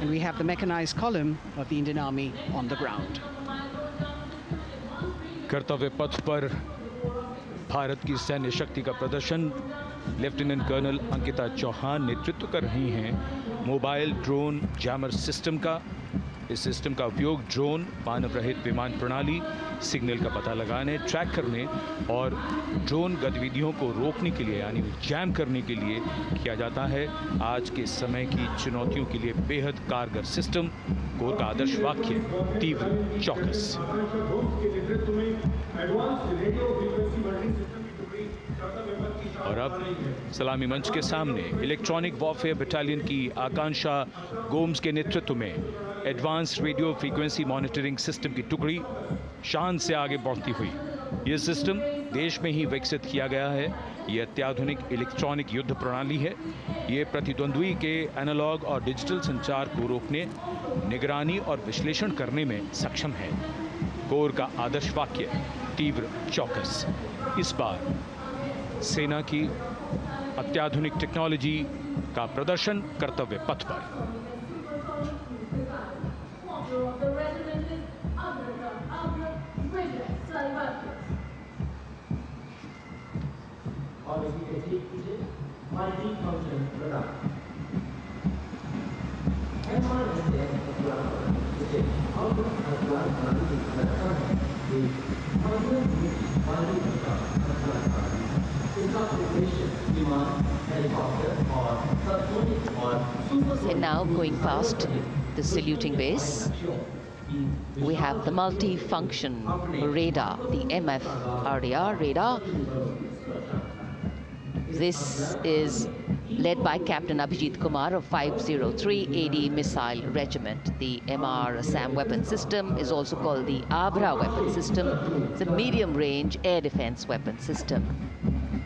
And we have the mechanized column of the Indian Army on the ground. कर्तव्य पथ पर भारत की सैन्य शक्ति का प्रदर्शन लेफ्टिनेंट कर्नल अंकिता चौहान नेतृत्व कर रही हैं मोबाइल ड्रोन जैमर सिस्टम का। इस सिस्टम का उपयोग ड्रोन, मानव रहित विमान प्रणाली, सिग्नल का पता लगाने, ट्रैक करने और ड्रोन गतिविधियों को रोकने के लिए यानी जैम करने के लिए किया जाता है। आज के समय की चुनौतियों के लिए बेहद कारगर सिस्टम। कोर का आदर्श वाक्य तीव्र चौकस। और अब सलामी मंच के सामने इलेक्ट्रॉनिक वॉरफेयर बटालियन की आकांक्षा गोम्स के नेतृत्व में advance radio frequency monitoring system की टुकड़ी शान से आगे बढ़ती हुई। यह सिस्टम देश में ही विकसित किया गया है। यह अत्याधुनिक इलेक्ट्रॉनिक युद्ध प्रणाली है। यह प्रतिद्वंद्वी के एनालॉग और डिजिटल संचार को रोकने, निगरानी और विश्लेषण करने में सक्षम है। कोर का आदर्श वाक्य तीव्र चौकस। इस बार सेना की अत्याधुनिक टेक्नोलॉजी का प्रदर्शन कर्तव्य पथ पर। And now going past the saluting base, we have the multi-function radar, the MFRDR radar. This is led by Captain Abhijit Kumar of 503 AD Missile Regiment. The MR SAM weapon system is also called the Abra weapon system. It's a medium-range air defense weapon system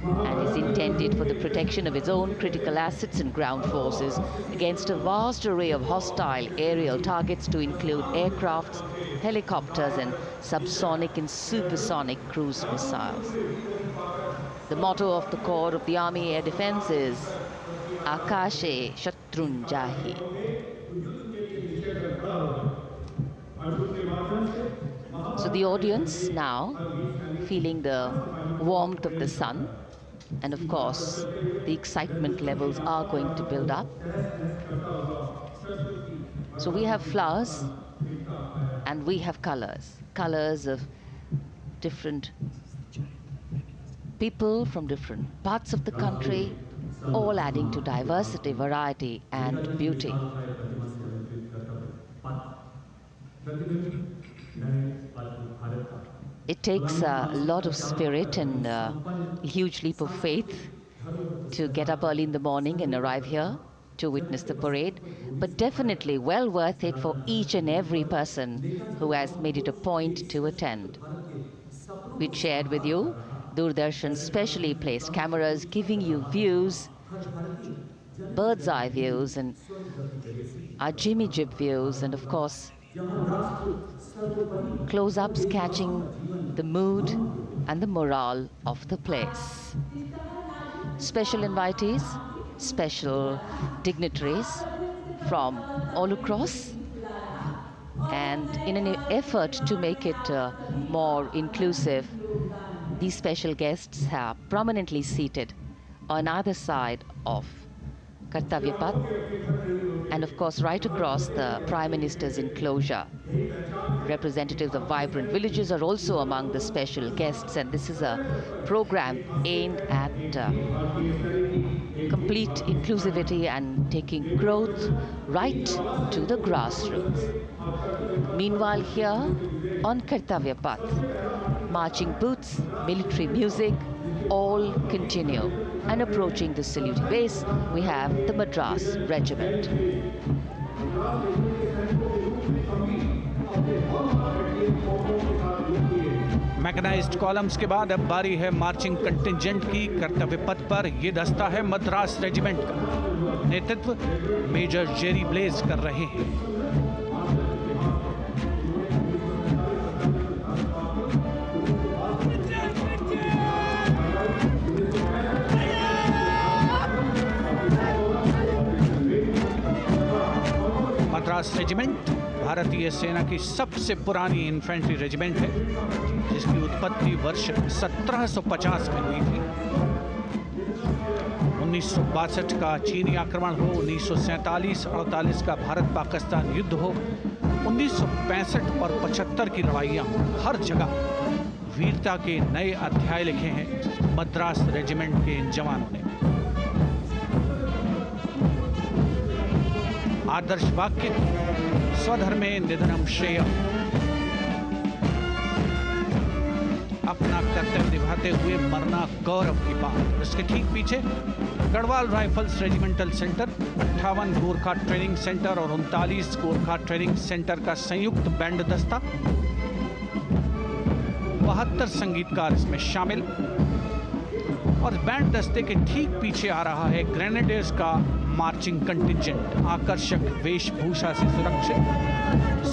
and is intended for the protection of its own critical assets and ground forces against a vast array of hostile aerial targets to include aircrafts, helicopters and subsonic and supersonic cruise missiles. The motto of the Corps of the Army Air Defense is Akashe Shatrun Jahi. So the audience now feeling the warmth of the sun, and of course the excitement levels are going to build up. So we have flowers and we have colors of different people from different parts of the country, all adding to diversity, variety and beauty. It takes a lot of spirit and a huge leap of faith to get up early in the morning and arrive here to witness the parade, but definitely well worth it for each and every person who has made it a point to attend. We shared with you Doordarshan's specially placed cameras giving you views, bird's eye views and our Jimmy Jib views, and of course close-ups catching the mood and the morale of the place. Special invitees, special dignitaries from all across, and in an effort to make it more inclusive, these special guests are prominently seated on either side of Kartavya Path, and of course right across the Prime Minister's enclosure. Representatives of vibrant villages are also among the special guests, and this is a program aimed at complete inclusivity and taking growth right to the grassroots. Meanwhile, here on Kartavya Path, marching boots, military music, all continue. And approaching the saluting base, we have the Madras Regiment. Mechanised columns के बाद अब बारी है marching contingent की। कर्तव्य पथ पर ये दस्ता है मद्रास रेजिमेंट का। नेतृत्व मेजर जेरी ब्लेज कर रहे हैं। मद्रास रेजिमेंट भारतीय सेना की सबसे पुरानी इन्फेंट्री रेजिमेंट है, जिसकी उत्पत्ति वर्ष 1750 में हुई थी। 1962 का चीनी आक्रमण हो, 1947-48 का भारत पाकिस्तान युद्ध हो, 1965 और 75 की लड़ाइयाँ हो, हर जगह वीरता के नए अध्याय लिखे हैं मद्रास रेजिमेंट के इन जवानों ने। आदर्श वाक्य स्वधर्मे निधनम श्रेयः, अपना कर्तव्य निभाते हुए मरना गौरव की बात। इसके ठीक पीछे Garhwal rifles regimental centre, 58 Gorkha training centre और 39 गोरखा ट्रेनिंग सेंटर का संयुक्त बैंड दस्ता, 72 संगीतकार इसमें शामिल। और बैंड दस्ते के ठीक पीछे आ रहा है ग्रेनेडियर्स का मार्चिंग कंटिंजेंट, आकर्षक वेशभूषा से सुरक्षित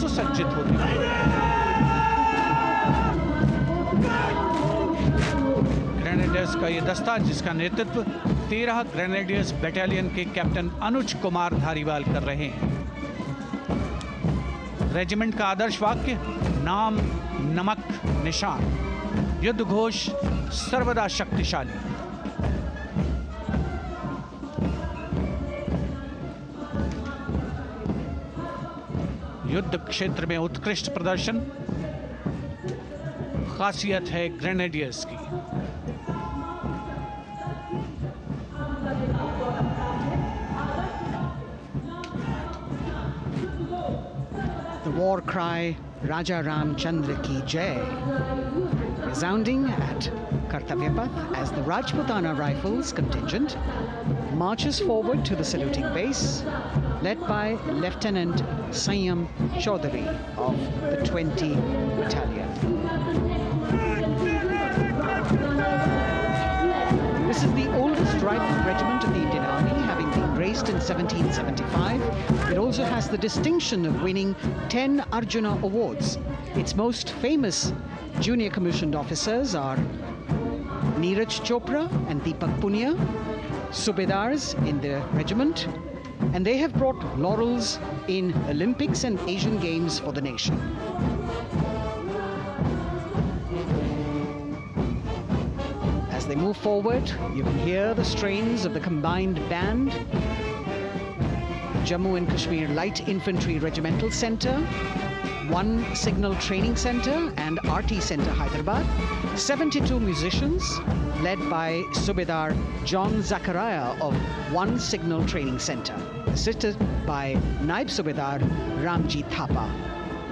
सुसज्जित होते हुए। ग्रेनेडियर्स का यह दस्ता, जिसका नेतृत्व 13 ग्रेनेडियर्स बटालियन के कैप्टन अनुज कुमार धारीवाल कर रहे हैं। रेजिमेंट का आदर्श वाक्य नाम नमक निशान, युद्ध घोष सर्वदा शक्तिशाली। युद्ध क्षेत्र में उत्कृष्ट प्रदर्शन खासियत है ग्रेनेडियर्स की। The war cry Raja Ramchandra ki Jai resounding at Kartavya Path as the Rajputana Rifles contingent marches forward to the saluting base, led by Lieutenant Sanyam Chaudhary of the 20 Battalion. This is the oldest rifle regiment of the Indian Army, having been raised in 1775. It also has the distinction of winning 10 Arjuna Awards. Its most famous junior commissioned officers are Neeraj Chopra and Deepak Punia, Subedars in the regiment, and they have brought laurels in Olympics and Asian Games for the nation. As they move forward, you can hear the strains of the combined band, Jammu and Kashmir Light Infantry Regimental Centre, 1 Signal Training Centre and RT Centre Hyderabad, 72 musicians led by Subedar John Zachariah of 1 Signal Training Centre, assisted by Naib Subedar Ramji Thapa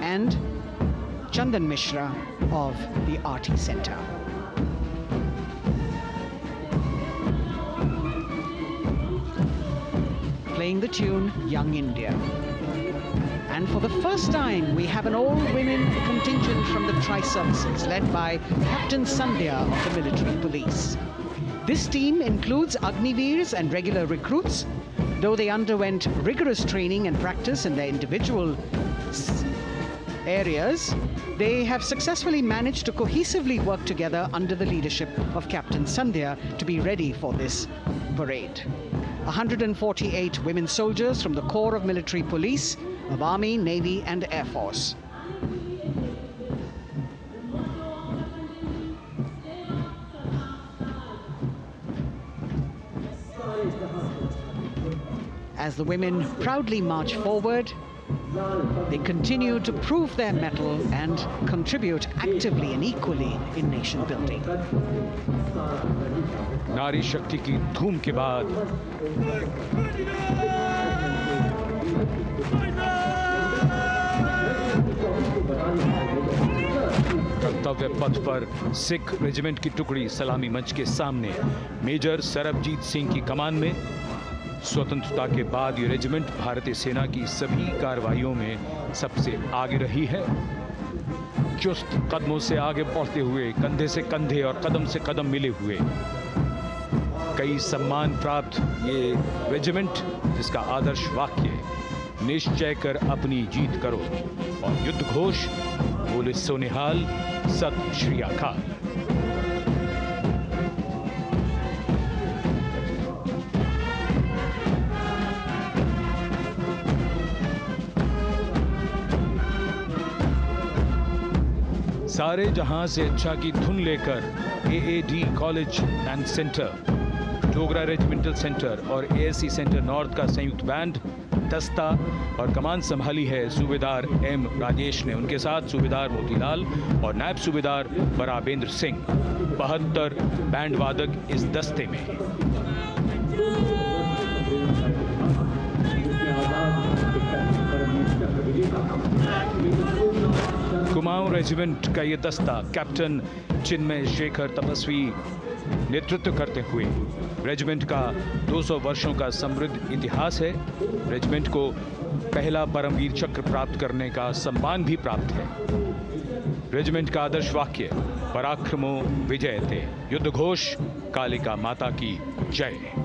and Chandan Mishra of the RT Centre. Playing the tune Young India. And for the first time, we have an all-women contingent from the Tri-Services, led by Captain Sandhya of the Military Police. This team includes Agniveers and regular recruits. Though they underwent rigorous training and practice in their individual areas, they have successfully managed to cohesively work together under the leadership of Captain Sandhya to be ready for this parade. 148 women soldiers from the Corps of Military Police of Army, Navy and Air Force. As the women proudly march forward, they continue to prove their mettle and contribute actively and equally in nation building. नारी शक्ति की धूम के बाद कर्तव्य पथ पर Sikh regiment की टुकड़ी सलामी मंच के सामने मेजर सरबजीत सिंह की कमान में। स्वतंत्रता के बाद ये रेजिमेंट भारतीय सेना की सभी कार्रवाइयों में सबसे आगे रही है। चुस्त कदमों से आगे बढ़ते हुए, कंधे से कंधे और कदम से कदम मिले हुए, कई सम्मान प्राप्त ये रेजिमेंट, जिसका आदर्श वाक्य निश्चय कर अपनी जीत करो और युद्ध घोष बोले सोनिहाल सत श्री अकाल। सारे जहां से अच्छा की धुन लेकर AAD college and centre, Dogra regimental centre और ASC सेंटर नॉर्थ का संयुक्त बैंड दस्ता और कमान संभाली है सूबेदार M राजेश ने। उनके साथ सूबेदार मोतीलाल और नायब सूबेदार बराबेंद्र सिंह। 72 बैंड वादक इस दस्ते में। कुमाऊं रेजिमेंट का ये दस्ता कैप्टन चिन्मय शेखर तपस्वी नेतृत्व करते हुए, रेजिमेंट का 200 वर्षों का समृद्ध इतिहास है। रेजिमेंट को पहला परमवीर चक्र प्राप्त करने का सम्मान भी प्राप्त है। रेजिमेंट का आदर्श वाक्य पराक्रमो विजयते, युद्ध घोष कालिका माता की जय।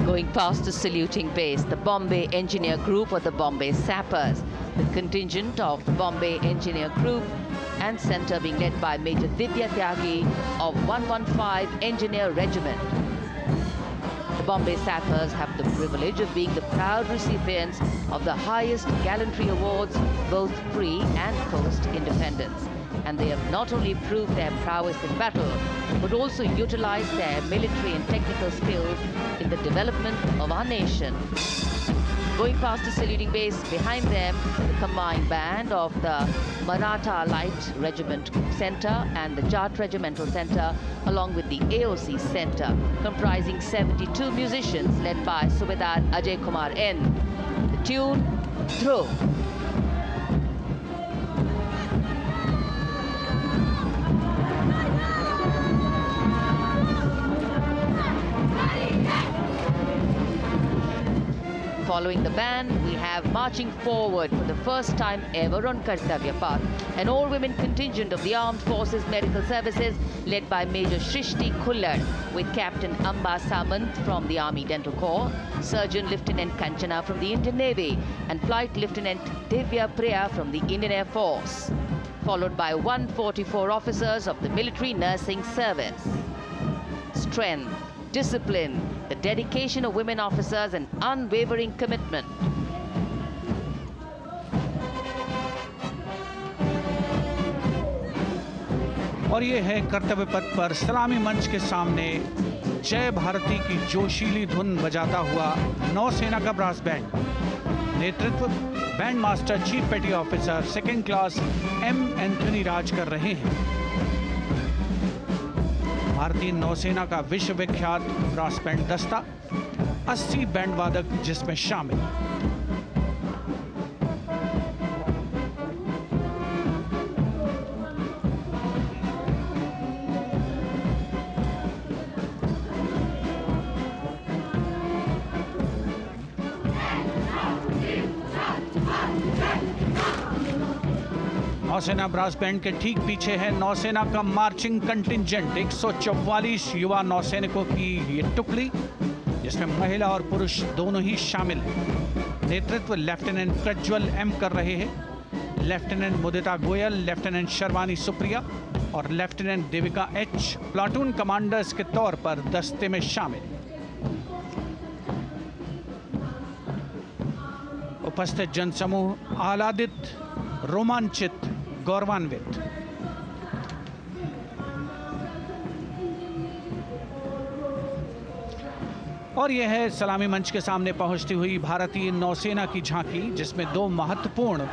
Going past the saluting base, the Bombay Engineer Group or the Bombay Sappers, the contingent of the Bombay Engineer Group and Centre being led by Major Divya Tyagi of 115 Engineer Regiment. The Bombay Sappers have the privilege of being the proud recipients of the highest gallantry awards, both pre and post-independence. And they have not only proved their prowess in battle, but also utilized their military and technical skills in the development of our nation. Going past the saluting base, behind them, the combined band of the Maratha Light Regiment Centre and the Jat Regimental Centre, along with the AOC Centre, comprising 72 musicians led by Subedar Ajay Kumar N. The tune, Throw. Following the band, we have marching forward for the first time ever on Kartavya Path, an all-women contingent of the Armed Forces Medical Services led by Major Shrishti Khullar, with Captain Amba Samant from the Army Dental Corps, Surgeon Lieutenant Kanchana from the Indian Navy, and Flight Lieutenant Divya Priya from the Indian Air Force, followed by 144 officers of the Military Nursing Service. Strength, discipline, the dedication of women officers and unwavering commitment. और ये है कर्तव्य पथ पर सलामी मंच के सामने जय भारती की जोशीली धुन बजाता हुआ नौसेना का ब्रास बैंड। नेतृत्व band master chief petty officer second class M Anthony Raj कर रहे हैं। भारतीय नौसेना का विश्व विख्यात ब्रास बैंड दस्ता, 80 बैंड वादक जिसमें शामिल। नौसेना ब्रास बैंड के ठीक पीछे है नौसेना का मार्चिंग कंटिंजेंट, 144 युवा नौसैनिकों की ये टुकड़ी, जिसमें महिला और पुरुष दोनों ही शामिल हैं। नेतृत्व लेफ्टिनेंट प्रज्वल M कर रहे हैं। लेफ्टिनेंट मुदिता गोयल, लेफ्टिनेंट शर्वानी सुप्रिया और lieutenant Devika H platoon commanders के तौर पर दस्ते में शामिल। उपस्थित जनसमूह आह्लादित, रोमांचित, गौरवान्वित। और यह है सलामी मंच के सामने पहुंचती हुई भारतीय नौसेना की झांकी, जिसमें दो महत्वपूर्ण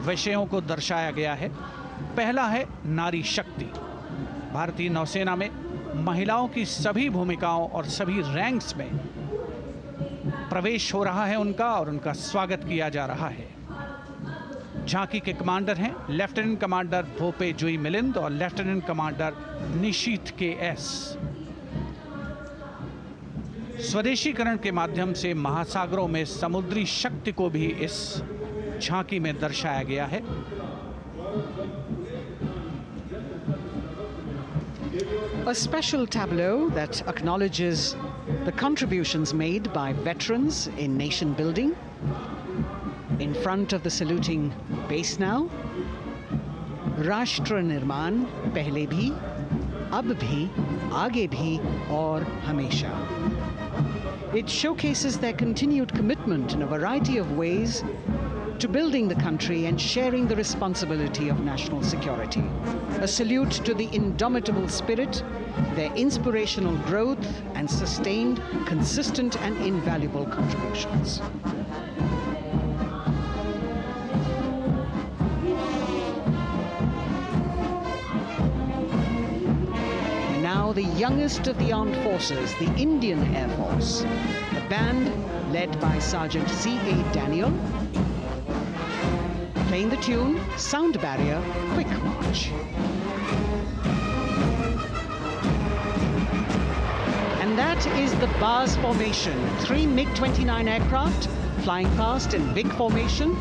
विषयों को दर्शाया गया है। पहला है नारी शक्ति। भारतीय नौसेना में महिलाओं की सभी भूमिकाओं और सभी रैंक्स में प्रवेश हो रहा है उनका, और उनका स्वागत किया जा रहा है। झांकी के कमांडर हैं लेफ्टिनेंट कमांडर भोपे जुई मिलिंद और लेफ्टिनेंट कमांडर निशीथ KS। स्वदेशीकरण के माध्यम से महासागरों में समुद्री शक्ति को भी इस झांकी में दर्शाया गया है। A special tableau that acknowledges the contributions made by veterans in nation building. In front of the saluting base now, Rashtra Nirman pehle bhi, ab bhi, aage bhi aur hamesha. It showcases their continued commitment in a variety of ways to building the country and sharing the responsibility of national security. A salute to the indomitable spirit, their inspirational growth and sustained, consistent and invaluable contributions. And now the youngest of the armed forces, the Indian Air Force, the band led by Sergeant C.A. Daniel, playing the tune, Sound Barrier, Quick March. And that is the bars formation. 3 MiG-29 aircraft flying past in big formation,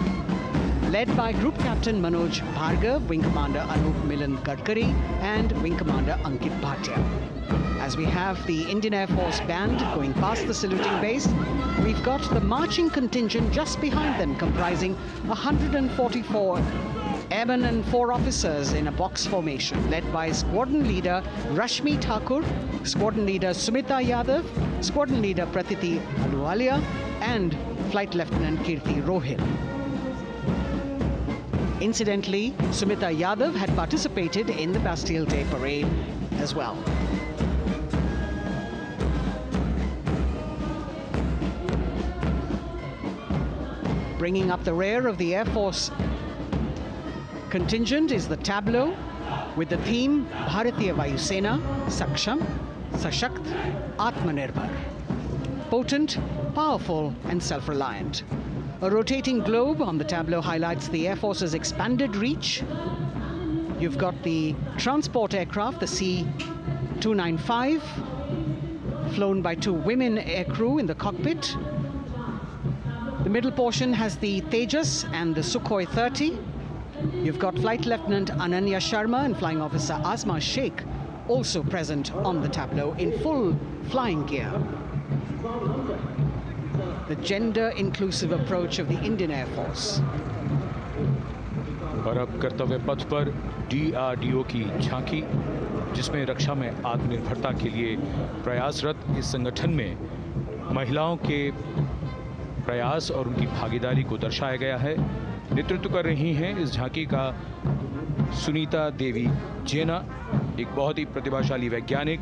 led by Group Captain Manoj Bhargav, Wing Commander Anup Milan Gadkari, and Wing Commander Ankit Bhatia. As we have the Indian Air Force band going past the saluting base, we've got the marching contingent just behind them, comprising 144 airmen and 4 officers in a box formation, led by Squadron Leader Rashmi Thakur, Squadron Leader Sumita Yadav, Squadron Leader Pratiti Aluwalia, and Flight Lieutenant Kirti Rohil. Incidentally, Sumita Yadav had participated in the Bastille Day Parade as well. Bringing up the rear of the Air Force contingent is the tableau with the theme Bharatiya Vayu Sena, Saksham, Sashakt, Atmanirbhar. Potent, powerful and self-reliant. A rotating globe on the tableau highlights the Air Force's expanded reach. You've got the transport aircraft, the C-295, flown by 2 women aircrew in the cockpit. The middle portion has the Tejas and the Sukhoi 30. You've got Flight Lieutenant Ananya Sharma and Flying Officer Asma Sheikh also present on the tableau in full flying gear. The gender-inclusive approach of the Indian Air Force. और अब कर्तव्य पथ पर DRDO की झांकी, जिसमें रक्षा में आत्मनिर्भरता के लिए प्रयासरत इस संगठन में महिलाओं के प्रयास और उनकी भागीदारी को दर्शाया गया है। नेतृत्व कर रही हैं इस झांकी का सुनीता देवी जेना, एक बहुत ही प्रतिभाशाली वैज्ञानिक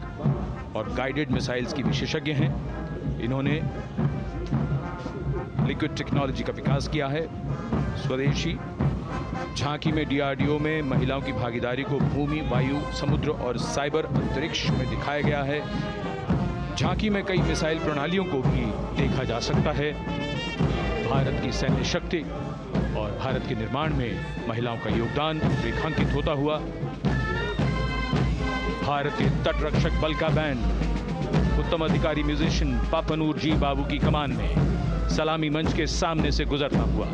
और गाइडेड मिसाइल्स की विशेषज्ञ हैं। इन्होंने लिक्विड टेक्नोलॉजी का विकास किया है, स्वदेशी। झांकी में DRDO में महिलाओं की भागीदारी को भूमि, वायु, समुद्र और साइबर अंतरिक्ष में दिखाया गया है। झांकी में कई मिसाइल प्रणालियों को भी देखा जा सकता है। भारत की सैन्य शक्ति और भारत के निर्माण में महिलाओं का योगदान रेखांकित होता हुआ। भारतीय तटरक्षक बल का बैंड उत्तम अधिकारी म्यूजिशियन पापनूर जी बाबू की कमान में सलामी मंच के सामने से गुजरता हुआ।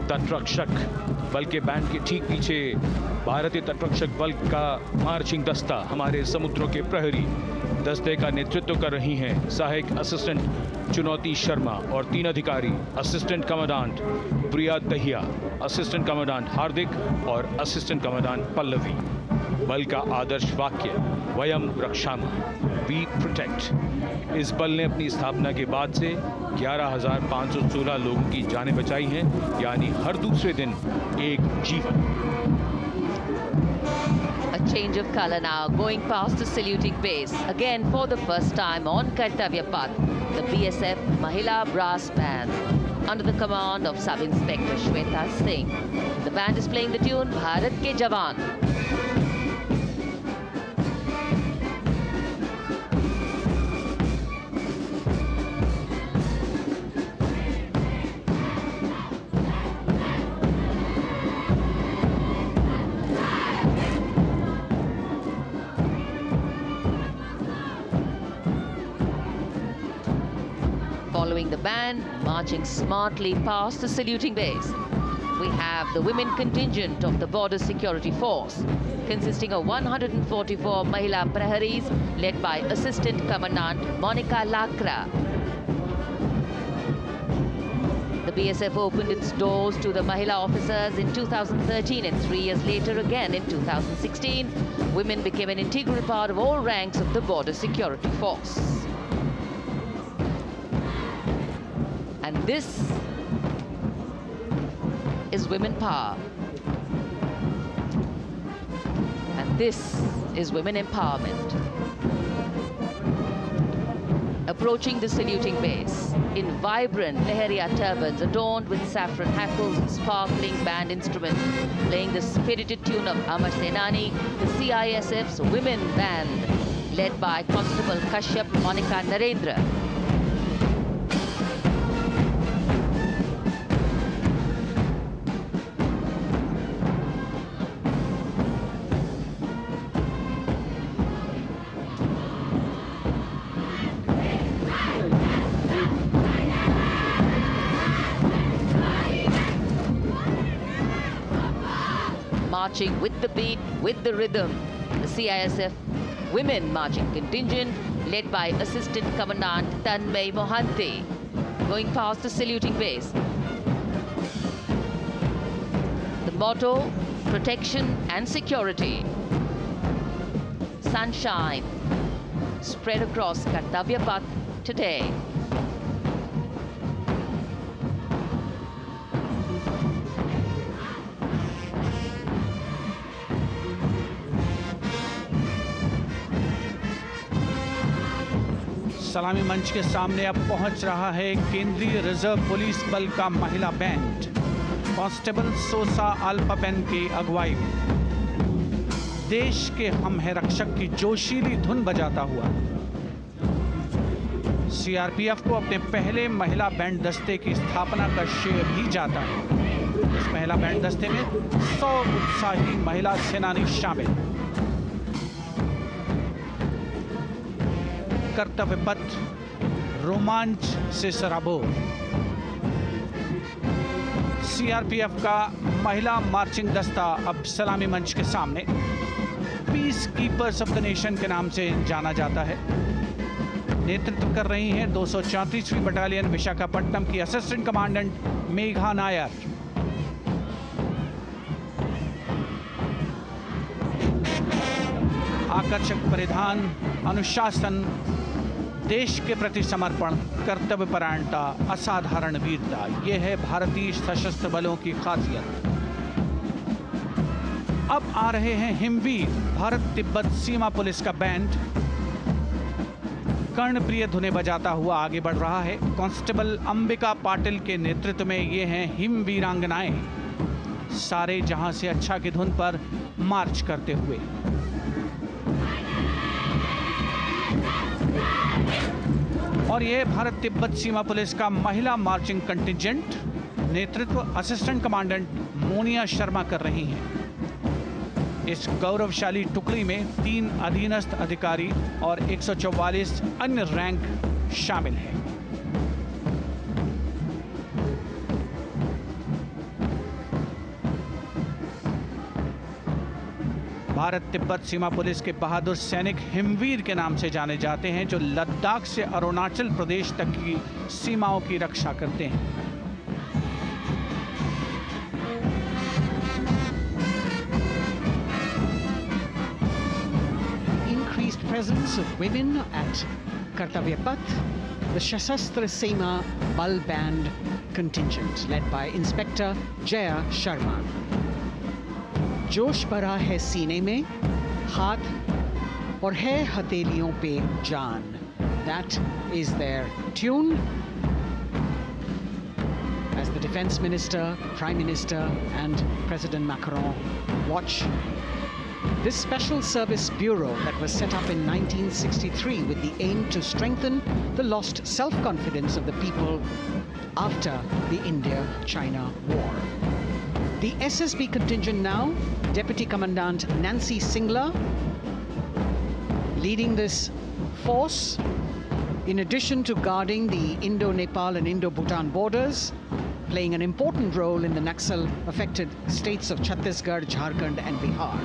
तटरक्षक बल के बैंड के ठीक पीछे भारतीय तटरक्षक बल का मार्चिंग दस्ता हमारे समुद्रों के प्रहरी दस्ते का नेतृत्व कर रही हैं सहायक असिस्टेंट चुनौती शर्मा और 3 अधिकारी, असिस्टेंट कमांडेंट प्रिया दहिया, असिस्टेंट कमांडेंट हार्दिक और असिस्टेंट कमांडेंट पल्लवी। बल का आदर्श वाक्य वयम रक्षामः, वी प्रोटेक्ट। इस बल ने अपनी स्थापना के बाद से 11,516 लोगों की जानें बचाई हैं, यानी हर दूसरे दिन एक जीवन। A change of color now, going past the saluting base. Again, for the first time on Kartavya Path, the BSF Mahila Brass Band, under the command of Sub-Inspector Shweta Singh. The band is playing the tune Bharat Ke Jawan. Following the band, marching smartly past the saluting base, we have the women contingent of the Border Security Force, consisting of 144 Mahila Praharis, led by Assistant Commandant Monica Lakra. The BSF opened its doors to the Mahila officers in 2013, and 3 years later again in 2016. Women became an integral part of all ranks of the Border Security Force. And this is women power. And this is women empowerment. Approaching the saluting base in vibrant Lehariya turbans adorned with saffron hackles and sparkling band instruments, playing the spirited tune of Amar Senani, the CISF's women band, led by Constable Kashyap Monica Narendra. Marching with the beat, with the rhythm, the CISF women marching contingent, led by Assistant Commandant Tanmay Mohanty, going past the saluting base. The motto, protection and security. Sunshine spread across Kartavya Path today. सलामी मंच के सामने अब पहुंच रहा है केंद्रीय reserve police बल का महिला बैंड कांस्टेबल सोसा अल्पापेन की अगुवाई में देश के हम है रक्षक की जोशीली धुन बजाता हुआ सीआरपीएफ को अपने पहले महिला बैंड दस्ते की स्थापना का श्रेय भी जाता है। इस महिला बैंड दस्ते में 100 उत्साही महिला सेनानी शामिल। कर्तव्य पथ रोमांच से सराबोर। सीआरपीएफ का महिला मार्चिंग दस्ता अब सलामी मंच के सामने peace keepers of the nation के नाम से जाना जाता है। नेतृत्व कर रही हैं 234वीं बटालियन विशाखापट्टनम की असिस्टेंट कमांडेंट मेघा नायर। आकर्षक परिधान, अनुशासन, देश के प्रति समर्पण, कर्तव्य परायणता, असाधारण वीरता, ये है भारतीय सशस्त्र बलों की खासियत। अब आ रहे हैं हिमवीर भारत तिब्बत सीमा पुलिस का बैंड कर्णप्रिय धुनें बजाता हुआ आगे बढ़ रहा है। कांस्टेबल अंबिका पाटिल के नेतृत्व में ये हैं हिमवीरांगनाएं, सारे जहां से अच्छा की धुन पर मार्च करते हुए। और यह भारत तिब्बत सीमा पुलिस का महिला मार्चिंग कंटिजेंट, नेतृत्व असिस्टेंट कमांडेंट मोनिया शर्मा कर रही हैं। इस गौरवशाली टुकड़ी में 3 अधीनस्थ अधिकारी और 144 अन्य रैंक शामिल हैं। भारत तिब्बत सीमा पुलिस के बहादुर सैनिक हिमवीर के नाम से जाने जाते हैं, जो लद्दाख से अरुणाचल प्रदेश तक की सीमाओं की रक्षा करते हैं। Increased presence of women at Kartavya Path, the Shasastra Seema Bal Band contingent led by Inspector Jaya Sharma. जोश भरा है सीने में, हाथ और है हथेलियों पे जान. That is their tune. As the Defense Minister, Prime Minister and President Macron watch this Special Service Bureau that was set up in 1963 with the aim to strengthen the lost self-confidence of the people after the India-China war. The SSB contingent now, Deputy Commandant Nancy Singla, leading this force In addition to guarding the Indo-Nepal and Indo-Bhutan borders, playing an important role in the Naxal-affected states of Chhattisgarh, Jharkhand and Bihar.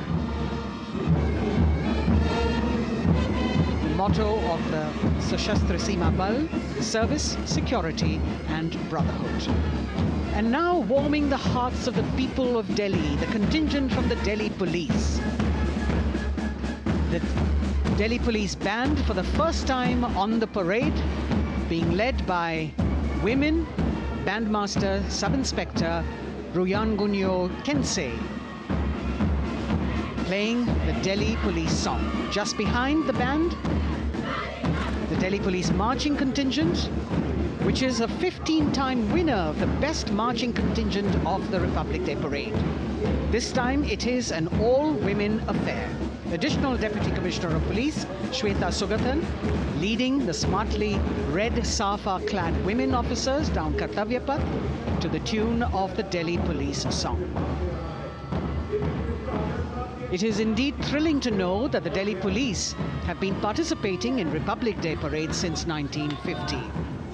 The motto of the Sashastra Seema Bal: service, security and brotherhood. And now warming the hearts of the people of Delhi, the contingent from the Delhi Police. The Delhi Police Band for the first time on the parade, being led by women, Bandmaster Sub-Inspector Ruyangunyo Kensei, playing the Delhi Police song. Just behind the band, the Delhi Police marching contingent, which is a 15-time winner of the best marching contingent of the Republic Day Parade. This time it is an all-women affair. Additional Deputy Commissioner of Police, Shweta Sugathan, leading the smartly red safa-clad women officers down Kartavya Path to the tune of the Delhi Police song. It is indeed thrilling to know that the Delhi Police have been participating in Republic Day parades since 1950.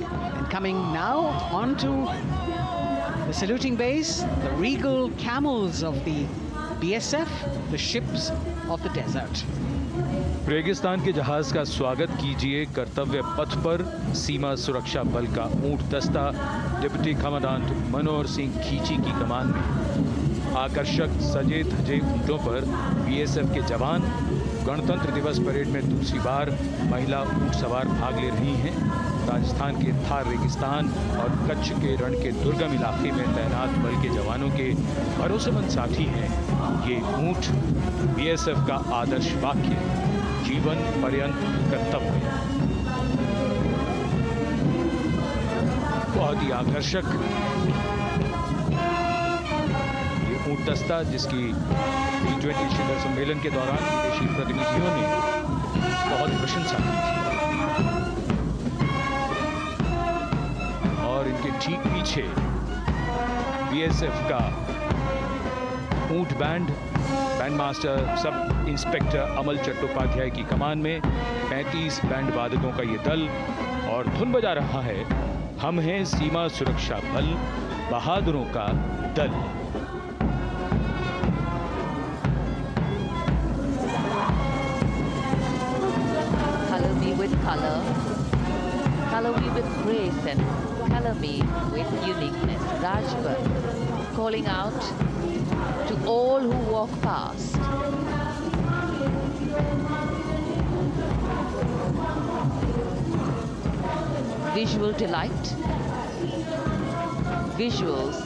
And coming now onto the saluting base, the regal camels of the BSF, the ships of the desert. रेगिस्तान के जहाज का स्वागत कीजिए कर्तव्य पथ पर सीमा सुरक्षा बल का ऊंट दस्ता डिप्टी कमांडेंट मनोहर सिंह खींची की कमान में। आकर्षक सजे धजे ऊंटों पर बीएसएफ के जवान। गणतंत्र दिवस परेड में दूसरी बार महिला ऊंट सवार भाग ले रही हैं। राजस्थान के थार रेगिस्तान और कच्छ के रण के दुर्गम इलाके में तैनात बल के जवानों के भरोसेमंद साथी हैं। ये ऊंट बीएसएफ का आदर्श वाक्य, जीवन पर्यंत कर्तव्य। बहुत ही आकर्षक ये ऊंट दस्ता, जिसकी G20 शिखर सम्मेलन के दौरान विदेशी प्रतिनिधियों ने बहुत प्रशंसा की थी। और इनके ठीक पीछे बीएसएफ का ऊंट बैंड मास्टर सब इंस्पेक्टर अमल चट्टोपाध्याय की कमान में 35 बैंड वादकों का ये दल, और धुन बजा रहा है हम हैं सीमा सुरक्षा बल, बहादुरों का दल। Color me with color, color me with grace, and color me with uniqueness. Rajpath calling out to all who walk past. Visual delight, visuals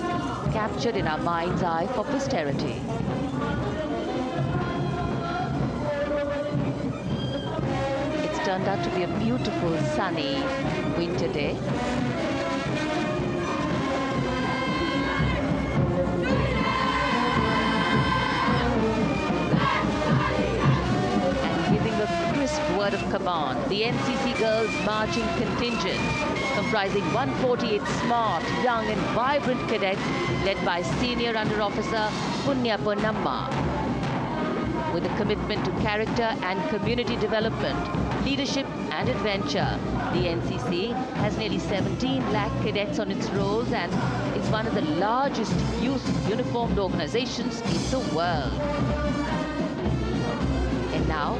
captured in our mind's eye for posterity. It's turned out to be a beautiful sunny winter day. Word of command, the NCC Girls Marching Contingent, comprising 148 smart, young and vibrant cadets led by Senior Under Officer Punya Purnamma. With a commitment to character and community development, leadership and adventure, the NCC has nearly 17 lakh cadets on its rolls and is one of the largest youth uniformed organizations in the world. And now,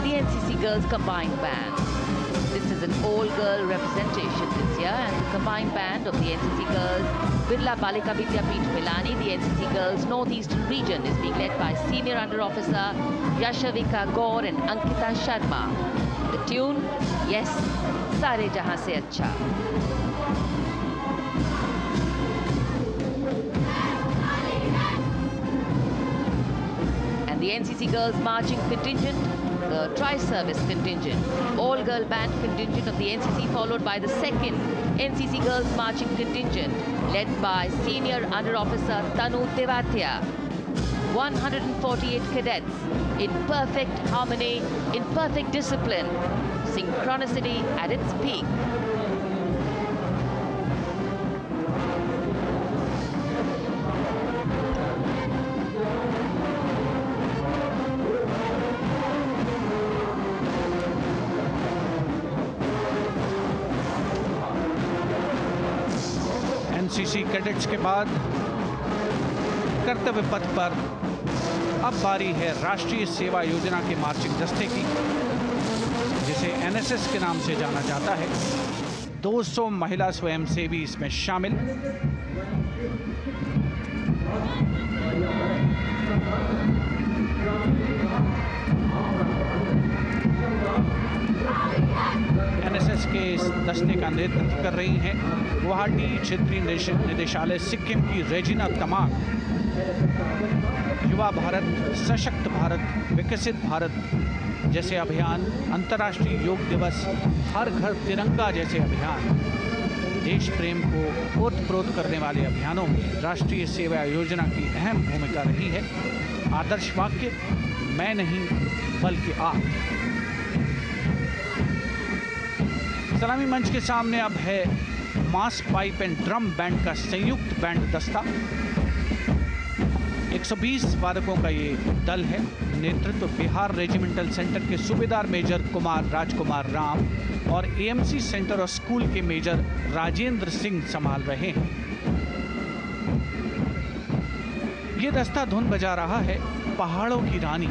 the NCC Girls Combined Band. This is an all-girl representation this year, and the combined band of the NCC Girls Birla Balika Vidyapeeth Milani, the NCC Girls Northeastern region, is being led by Senior Under Officer Yashavika Gaur and Ankita Sharma. The tune, yes, Sare Jahan Se Acha. The NCC Girls Marching Contingent, the Tri-Service Contingent, all-girl band contingent of the NCC, followed by the second NCC Girls Marching Contingent, led by Senior Under Officer Tanu Tevatia. 148 cadets in perfect harmony, in perfect discipline, synchronicity at its peak. NCC cadets के बाद कर्तव्य पथ पर अब बारी है राष्ट्रीय सेवा योजना के मार्चिंग दस्ते की, जिसे एनएसएस के नाम से जाना जाता है। 200 महिला स्वयंसेवी इसमें शामिल। एनएसएस के इस दस्ते का नेतृत्व कर रही हैं गुवाहाटी क्षेत्रीय निदेशालय सिक्किम की रेजिना तमांग। युवा भारत, सशक्त भारत, विकसित भारत जैसे अभियान, अंतर्राष्ट्रीय योग दिवस, हर घर तिरंगा जैसे अभियान, देश प्रेम को ओतप्रोत करने वाले अभियानों में राष्ट्रीय सेवा योजना की अहम भूमिका रही है। आदर्श वाक्य, मैं नहीं बल्कि आप। सलामी मंच के सामने अब है मास पाइप एंड ड्रम बैंड का संयुक्त बैंड दस्ता। 120 वादकों का ये दल है। नेतृत्व बिहार रेजिमेंटल सेंटर के सूबेदार मेजर कुमार राजकुमार राम और एएमसी सेंटर और स्कूल के मेजर राजेंद्र सिंह संभाल रहे हैं। ये दस्ता धुन बजा रहा है पहाड़ों की रानी।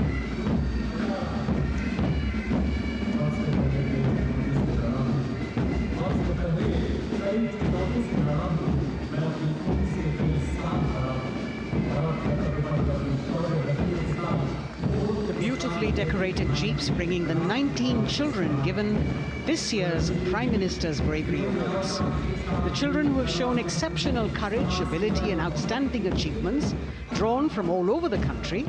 Beautifully decorated jeeps bringing the 19 children given this year's Prime Minister's Bravery Awards. The children who have shown exceptional courage, ability and outstanding achievements, drawn from all over the country,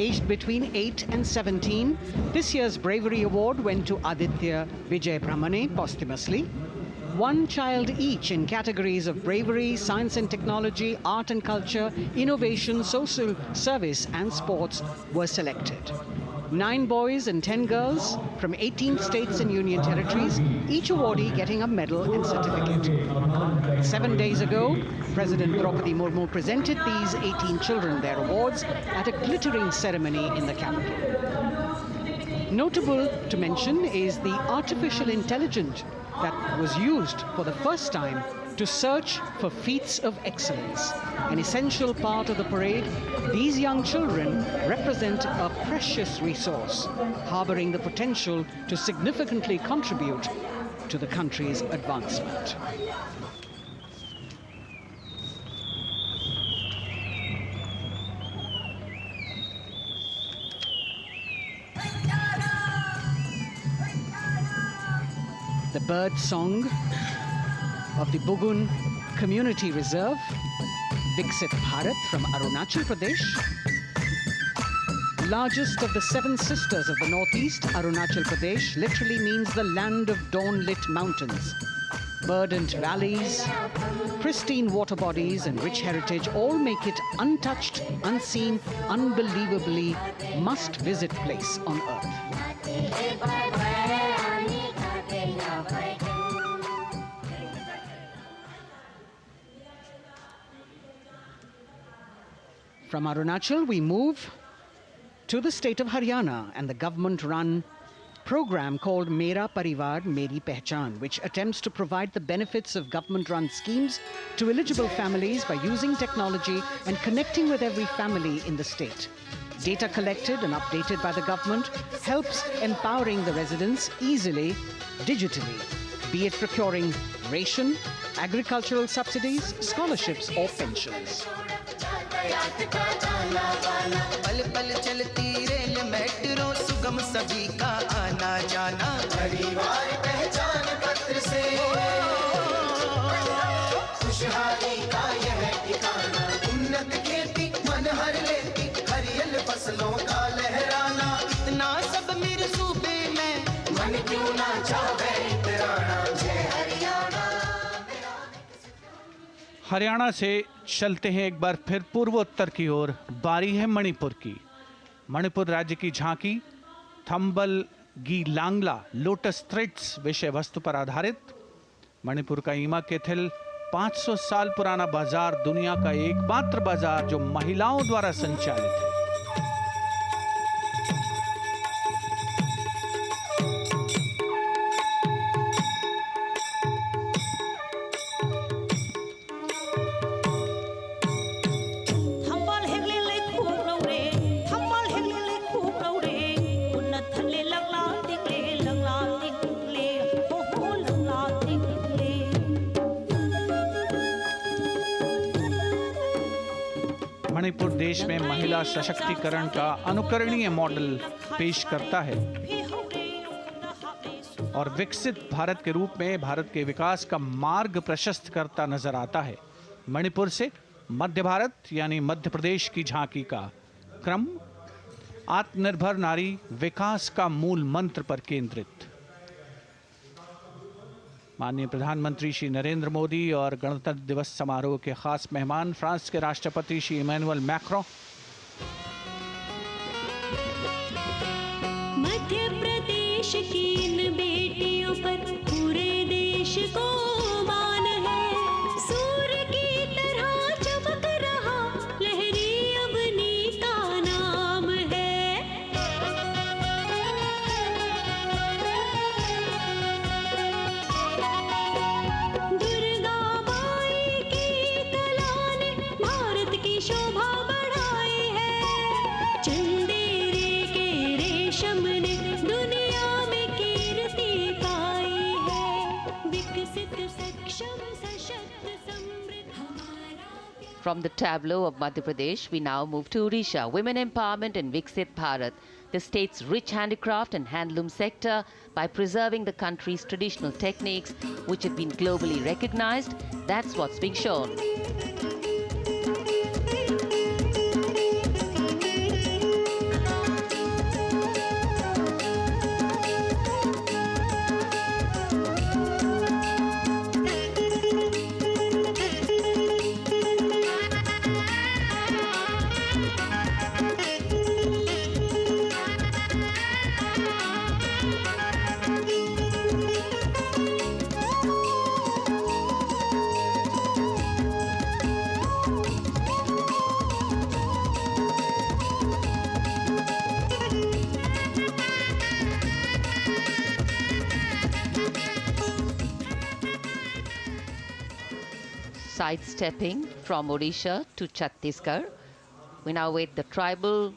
aged between 8 and 17. This year's Bravery Award went to Aditya Vijay Brahmane posthumously. One child each in categories of bravery, science and technology, art and culture, innovation, social service and sports were selected. 9 boys and 10 girls from 18 states and union territories, each awardee getting a medal and certificate. 7 days ago, President Draupadi Murmu presented these 18 children their awards at a glittering ceremony in the capital. Notable to mention is the artificial intelligence that was used for the first time to search for feats of excellence. An essential part of the parade, these young children represent a precious resource, harboring the potential to significantly contribute to the country's advancement. The bird song of the Bugun Community Reserve, Viksit Bharat from Arunachal Pradesh. Largest of the 7 sisters of the northeast, Arunachal Pradesh literally means the land of dawn-lit mountains. Verdant valleys, pristine water bodies and rich heritage all make it untouched, unseen, unbelievably must-visit place on earth. From Arunachal, we move to the state of Haryana and the government-run program called Mera Parivar Meri Pehchan, which attempts to provide the benefits of government-run schemes to eligible families by using technology and connecting with every family in the state. Data collected and updated by the government helps empowering the residents easily, digitally, be it procuring ration, agricultural subsidies, scholarships or pensions. पल पल चलती rail metro सुगम सभी का आना जाना परिवार पहचान पत्र से खुशहाली का यह ठिकाना उन्नत खेती मन हर लेती हरियल फसलों का लहराना इतना सब मेरे सूबे में मन क्यों ना चाहे इतराना जय हरियाणा। हरियाणा से चलते हैं एक बार फिर पूर्वोत्तर की ओर। बारी है मणिपुर की। मणिपुर राज्य की झांकी थंबल गी लांगला लोटस थ्रेड्स विषय वस्तु पर आधारित। मणिपुर का ईमा केथिल 500 साल पुराना बाजार, दुनिया का एकमात्र बाजार जो महिलाओं द्वारा संचालित है। मणिपुर देश में महिला सशक्तिकरण का अनुकरणीय मॉडल पेश करता है और विकसित भारत के रूप में भारत के विकास का मार्ग प्रशस्त करता नजर आता है। मणिपुर से मध्य भारत यानी मध्य प्रदेश की झांकी का क्रम आत्मनिर्भर नारी विकास का मूल मंत्र पर केंद्रित। माननीय प्रधानमंत्री श्री नरेंद्र मोदी और गणतंत्र दिवस समारोह के खास मेहमान फ्रांस के राष्ट्रपति श्री इमैनुअल मैक्रों, मध्य प्रदेश की इन बेटियों पर पूरे देश को मान है। सूर्य की तरह चमक रहा लहरी अवनी का नाम है। दुर्गा माई की कला ने भारत की शोभा बढ़ाई है। चंदेरे के रेशम ने दुनिया में कीर्ति पाई है। विकसित सक्षम सशक्त समृद्ध हमारा प्यार। From the tableau of Madhya Pradesh, we now move to Odisha. Women empowerment and Viksit Bharat, the state's rich handicraft and handloom sector, by preserving the country's traditional techniques, which have been globally recognized. That's what's being shown. Sidestepping from Odisha to Chhattisgarh, we now wait the tribal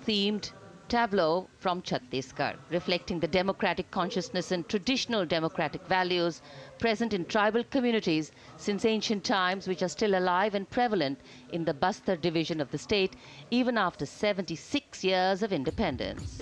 themed tableau from Chhattisgarh, reflecting the democratic consciousness and traditional democratic values present in tribal communities since ancient times, which are still alive and prevalent in the Bastar division of the state even after 76 years of independence.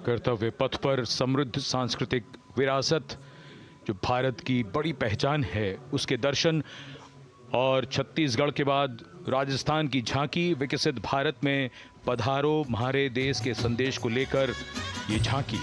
कर्तव्य पथ पर समृद्ध सांस्कृतिक विरासत जो भारत की बड़ी पहचान है उसके दर्शन, और छत्तीसगढ़ के बाद राजस्थान की झांकी विकसित भारत में पधारो म्हारे देश के संदेश को लेकर ये झांकी।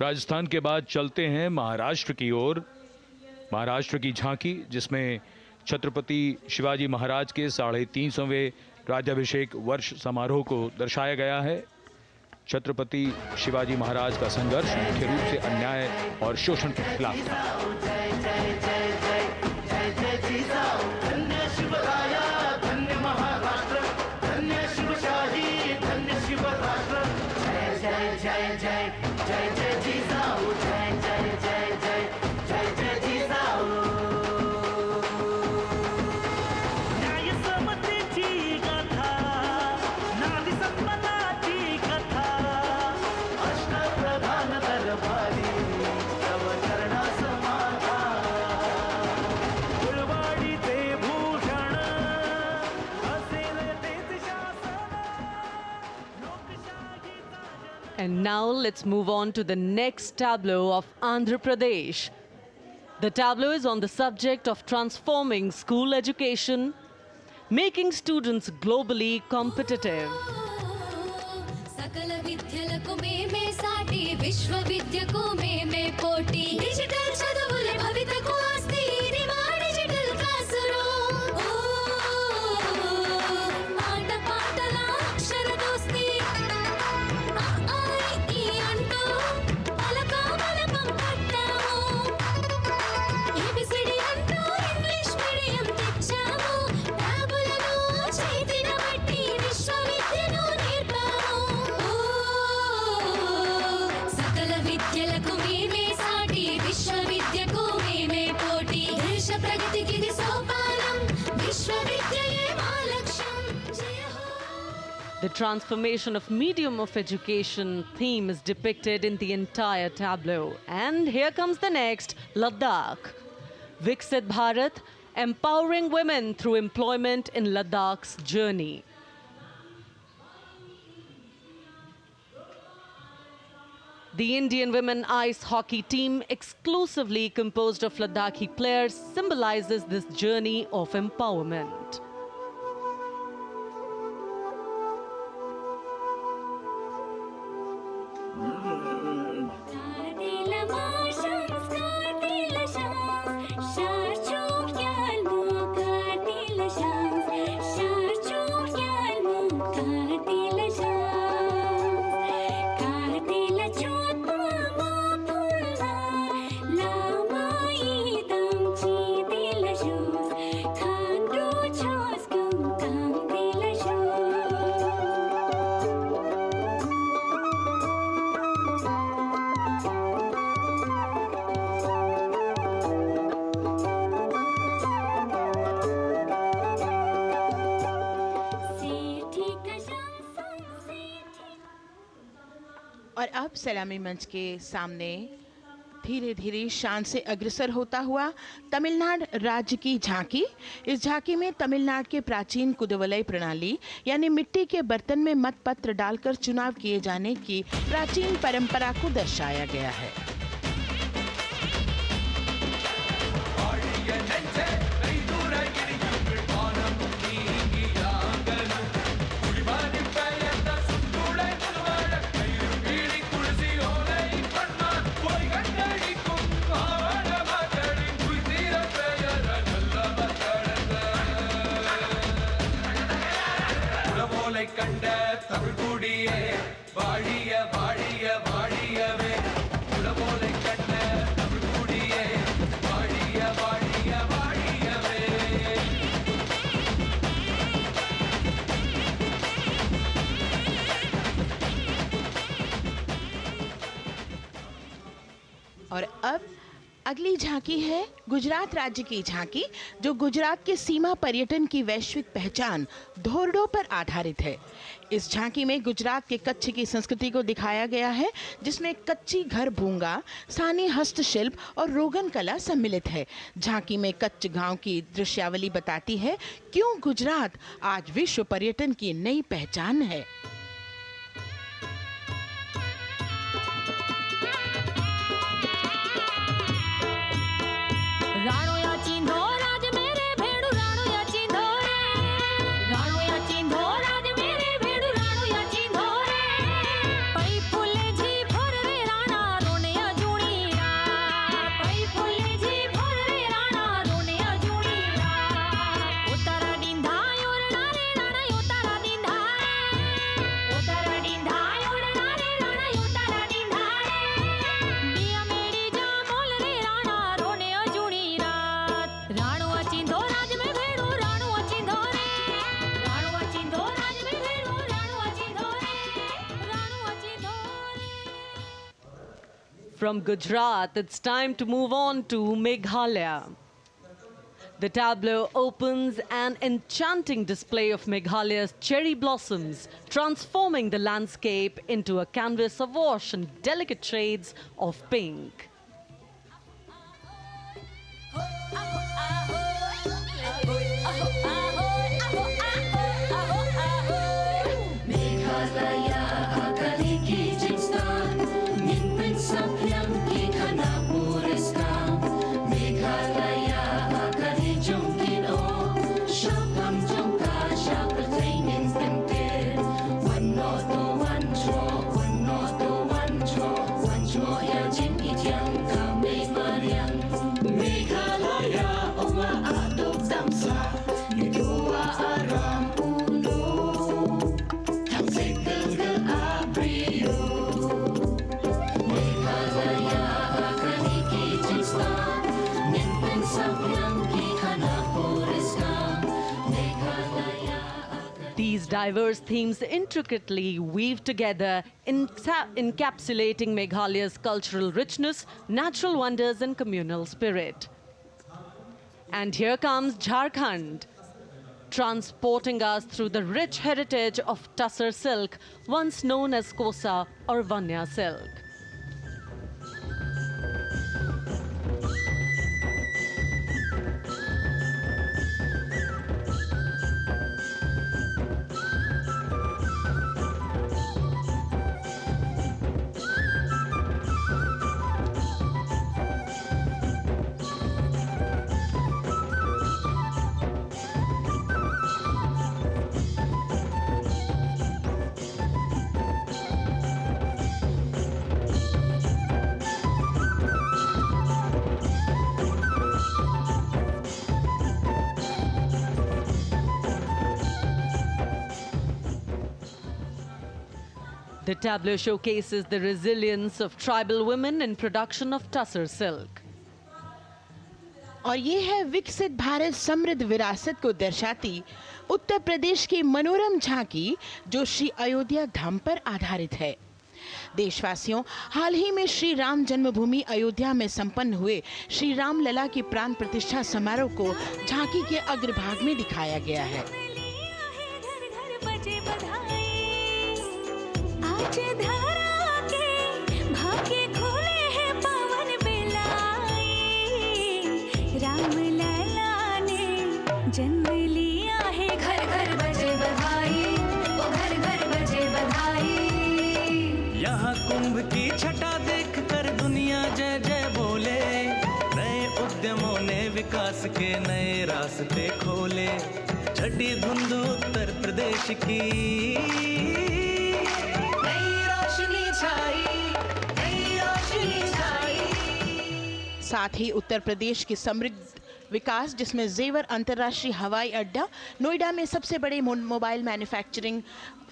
राजस्थान के बाद चलते हैं महाराष्ट्र की ओर। महाराष्ट्र की झांकी जिसमें छत्रपति शिवाजी महाराज के 350वें राज्याभिषेक वर्ष समारोह को दर्शाया गया है। छत्रपति शिवाजी महाराज का संघर्ष मुख्य रूप से अन्याय और शोषण के खिलाफ था। Now let's move on to the next tableau of Andhra Pradesh. The tableau is on the subject of transforming school education, making students globally competitive. सकल विद्यలకు మేమే సాటి విశ్వ విద్యకు మేమే పోటీ డిజిటల్ చదువుల భవితకు ఆస్తి ఇది మా డిజిటల్ క్లాస్ రూమ్ ఆట పాటల అక్షర దోస్తి ఆ ఈ అంటూ పలక బలపం పట్టాము ఏబిసిడి అంటూ ఇంగ్లీష్ మీడియం తెచ్చాము ట్యాబులను చేతిన బట్టి విశ్వవిద్యను నేర్పాము సకల విద్యలకు మేమే సాటి విశ్వవిద్యకు మేమే పోటీ దేశ ప్రగతికి ఇది సోపానం విశ్వవిద్యయే మా లక్ష్యం జయ హో. The transformation of medium of education theme is depicted in the entire tableau. And here comes the next, Ladakh. Viksit Bharat, empowering women through employment in Ladakh's journey. The Indian women ice hockey team, exclusively composed of Ladakhi players, symbolizes this journey of empowerment. Kartavya marshals, Kartavya shams, Sharchuk yalmu, Kartavya shams, Sharchuk yalmu, Kartavya shams, Kartavya chotma mapulha, Lamai tamchi dila shus, Khandu choskum Kartavya shus. और अब सलामी मंच के सामने धीरे धीरे शान से अग्रसर होता हुआ तमिलनाडु राज्य की झांकी। इस झांकी में तमिलनाडु के प्राचीन कुदवलय प्रणाली यानी मिट्टी के बर्तन में मतपत्र डालकर चुनाव किए जाने की प्राचीन परंपरा को दर्शाया गया है। கண்ட தமிழ் குடியே வாழிய வாழிய வாழியவே உலகோலை கண்ட தமிழ் குடியே வாழிய வாழிய வாழியவே. और अब अगली झांकी है गुजरात राज्य की झांकी, जो गुजरात के सीमा पर्यटन की वैश्विक पहचान धोरडो पर आधारित है। इस झांकी में गुजरात के कच्छ की संस्कृति को दिखाया गया है, जिसमें कच्ची घर भूंगा, स्थानीय हस्तशिल्प और रोगन कला सम्मिलित है। झांकी में कच्छ गांव की दृश्यावली बताती है क्यों गुजरात आज विश्व पर्यटन की नई पहचान है। राणो या चिंधो राज मेरे भेड़ू राणो या चिंधो रे राणो या चिंधो राज मेरे भेड़ू राणो या चिंधो रे पई फुले जी भोर रे राणा रोने या जुणी रा पई फुले जी भोर रे राणा रोने या जुणी रा उतारा डिंधा योरना रे राणा उतारा डिंधा उतारा डिंधा योरना रे राणा उतारा डिंधा बिया मेरी जा बोल रे राणा रोने या जुणी राणो अचिंधो राज में भेड़ो राणो अचिंधो रे राणो अचिंधो राज में भेड़ो राणो अचिंधो रे राणो अचिंधो रे. From Gujarat, it's time to move on to Meghalaya. The tableau opens an enchanting display of Meghalaya's cherry blossoms, transforming the landscape into a canvas awash in delicate shades of pink. Meghalaya, Akali ki Jitstar. These diverse themes intricately weave together, encapsulating Meghalaya's cultural richness, natural wonders, and communal spirit. And here comes Jharkhand, transporting us through the rich heritage of Tussar silk, once known as Kosa or Vanya silk. The tableau showcases the resilience of tribal women in production of Tussar silk. और ये है विकसित भारत समृद्ध विरासत को दर्शाती उत्तर प्रदेश की मनोरम झांकी, जो श्री अयोध्या धाम पर आधारित है। देशवासियों, हाल ही में श्री राम जन्मभूमि अयोध्या में संपन्न हुए श्री राम लला की प्राण प्रतिष्ठा समारोह को झांकी के अग्रभाग में दिखाया गया है। जन्म लिया है, घर घर बजे बधाई, ओ घर घर बजे बधाई। यहाँ कुंभ की छटा देख कर दुनिया जय जय बोले, नए उद्यमों ने विकास के नए रास्ते खोले। छठी धुंध उत्तर प्रदेश की नई रोशनी छाई, नई रोशनी छाई। साथ ही उत्तर प्रदेश की समृद्ध विकास, जिसमें जेवर अंतर्राष्ट्रीय हवाई अड्डा, नोएडा में सबसे बड़े मोबाइल मैन्युफैक्चरिंग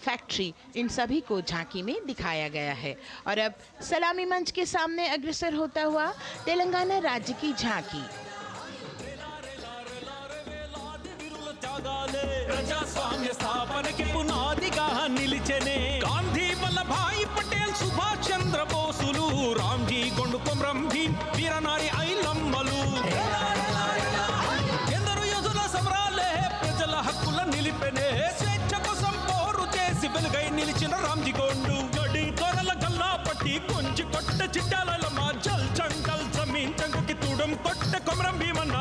फैक्ट्री, इन सभी को झांकी में दिखाया गया है। और अब सलामी मंच के सामने अग्रसर होता हुआ तेलंगाना राज्य की झांकी। ప్రజాస్వామ్య స్థాపనకి పునాదిగా నిలిచెనే గాంధీ వల్లభాయ్ పటేల్ సుభాష్ చంద్ర బోసులు రామ్జీ గొండు కొమరం భీం వీరనారి ఐలమ్మలు ఎందరో యోధుల సమరాలే ప్రజల హక్కుల నిలిపెనే స్వేచ్ఛ కోసం పోరు చేసి వెలుగై నిలిచిన రామ్జీ గొండు గడి కొరల గల్లా పట్టి కొంచి కొట్ట చిట్టాలమ్మ జల్ జంగల్ జమీన్ జంగుకి తూడం కొట్ట కొమరం భీమన్న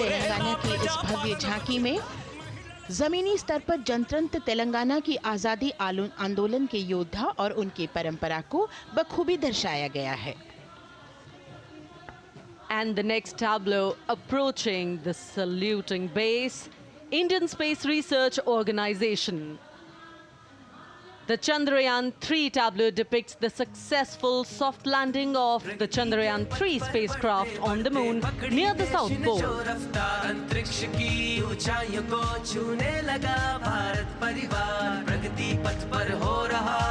तेलंगाना की इस भव्य झांकी में जमीनी स्तर पर जनतंत्र तेलंगाना की आजादी आंदोलन के योद्धा और उनकी परंपरा को बखूबी दर्शाया गया है। And the next tableau approaching the saluting base, Indian Space Research Organization. The Chandrayaan-3 tableau depicts the successful soft landing of the Chandrayaan-3 spacecraft on the moon near the South Pole. अंतरिक्ष की ऊंचाइयों को छूने लगा भारत परिवार, प्रगति पथ पर हो रहा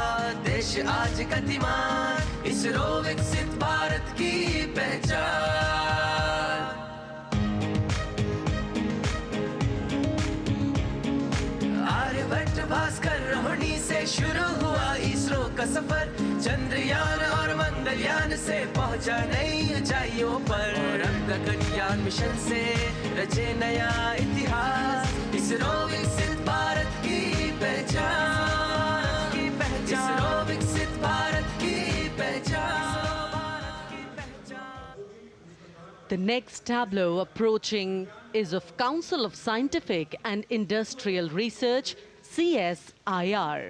देश आज गतिमान, इसरो विकसित भारत की पहचान। आर्यभट्ट भास्कर रोहिणी से शुरू हुआ इसरो का सफर, चंद्रयान और मंगलयान से पहुंचा नई ऊंचाइयों पर, अब गगनयान मिशन से रचे नया इतिहास, इसरो विकसित भारत की पहचान, इसरो विकसित भारत की पहचान। The next tableau approaching is of Council of Scientific and Industrial Research, CSIR.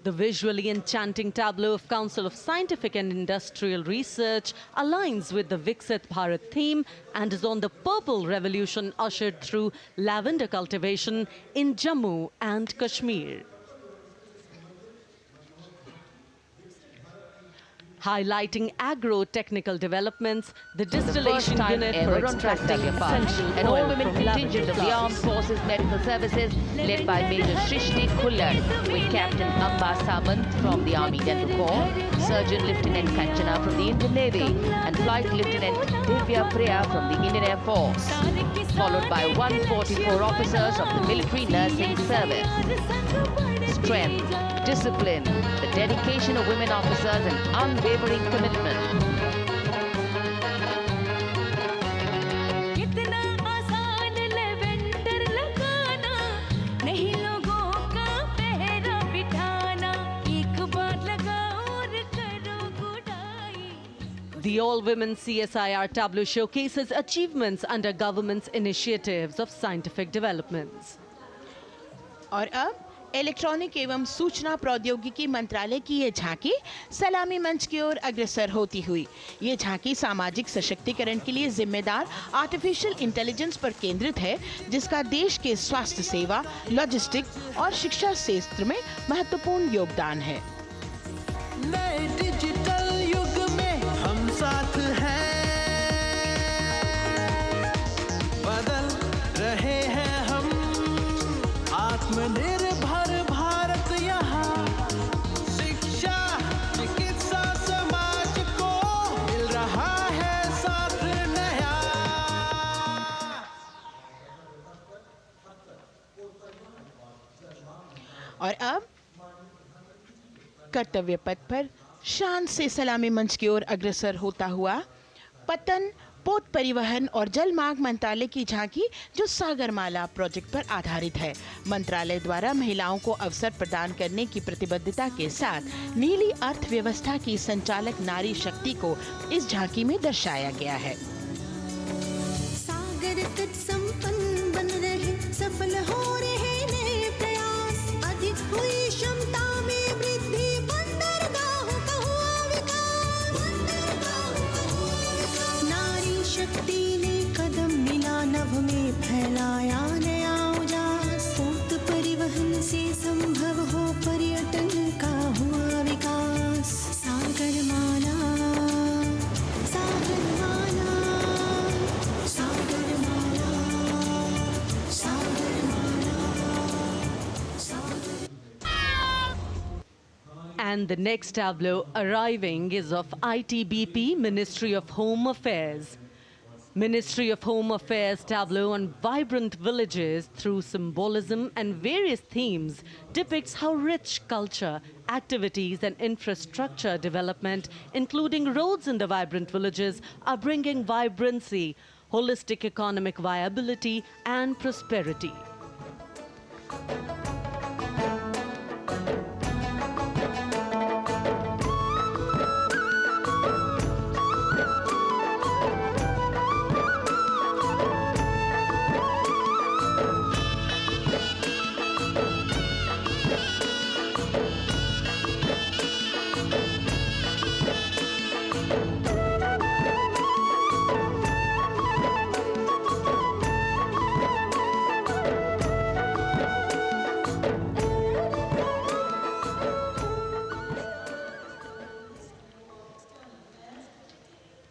The visually enchanting tableau of Council of Scientific and Industrial Research aligns with the Viksit Bharat theme and is on the Purple Revolution ushered through lavender cultivation in Jammu and Kashmir. highlighting agro-technical developments, the For the first distillation time unit for ever on extracting Kartavya Park, essential an oil all-women from contingent lavender of the Armed flowers. Forces Medical Services, led by Major Shrishti Khullar, with Captain Amba Samant from the Army Dental Corps, Surgeon Lieutenant Kanchana from the Indian Navy, and Flight Lieutenant Kartavya Priya from the Indian Air Force, followed by 144 officers of the Military Nursing Service. Strength, discipline, the dedication of women officers and unwavering commitment. The all-women CSIR tableau showcases achievements under government's initiatives of scientific developments. और अब electronic एवं सूचना प्रौद्योगिकी मंत्रालय की ये झांकी सलामी मंच की ओर अग्रसर होती हुई। ये झांकी सामाजिक सशक्तिकरण के लिए जिम्मेदार आर्टिफिशियल इंटेलिजेंस पर केंद्रित है, जिसका देश के स्वास्थ्य सेवा, लॉजिस्टिक और शिक्षा क्षेत्र में महत्वपूर्ण योगदान है। नए डिजिटल युग में हम साथ हैं, बदल रहे हैं हम, आत्मनिर्भर भारत यहाँ, शिक्षा, चिकित्सा, समाज को मिल रहा है साथ नया। और अब कर्तव्य पथ पर शान से सलामी मंच की ओर अग्रसर होता हुआ पतन, पोत परिवहन और जल मार्ग मंत्रालय की झांकी, जो सागरमाला प्रोजेक्ट पर आधारित है। मंत्रालय द्वारा महिलाओं को अवसर प्रदान करने की प्रतिबद्धता के साथ नीली अर्थव्यवस्था की संचालक नारी शक्ति को इस झांकी में दर्शाया गया है। सागर तट संपन्न बन रहे, सफल हो रहे नए प्रयास, अधिक हुई क्षमता में वृद्धि, बंदरगाहों का हुआ विकास, नारी शक्ति ने कदम मिला नभ में, फैलाया नया उजास, पोत परिवहन से संभव हो पर्यटन का हुआ विकास। सागरमाला, सागरमाला, सागरमाला, सागरमाला, सागर। And the next tableau arriving is of ITBP, Ministry of Home Affairs. Ministry of Home Affairs tableau on vibrant villages through symbolism and various themes depicts how rich culture, activities and infrastructure development, including roads in the vibrant villages, are bringing vibrancy, holistic economic viability and prosperity.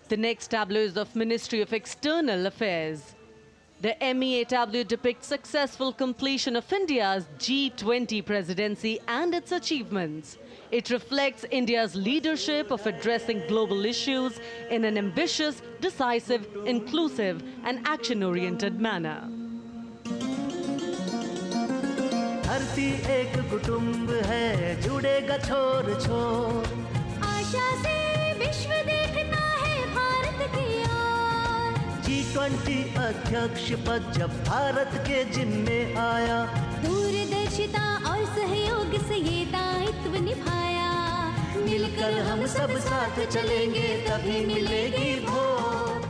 The next tableau is of Ministry of External Affairs. The MEA tableau depicts successful completion of India's G20 presidency and its achievements. It reflects India's leadership of addressing global issues in an ambitious, decisive, inclusive and action-oriented manner. धरती एक कुटुंब है, जुड़ेगा छोर छोर, आशा से विश्व देखता है भारत की ओर। G20 अध्यक्ष पद जब भारत के जिम्मे आया, दूरदर्शिता और सहयोग से ये दायित्व निभाया, मिलकर हम सब साथ चलेंगे तभी मिलेगी भोर,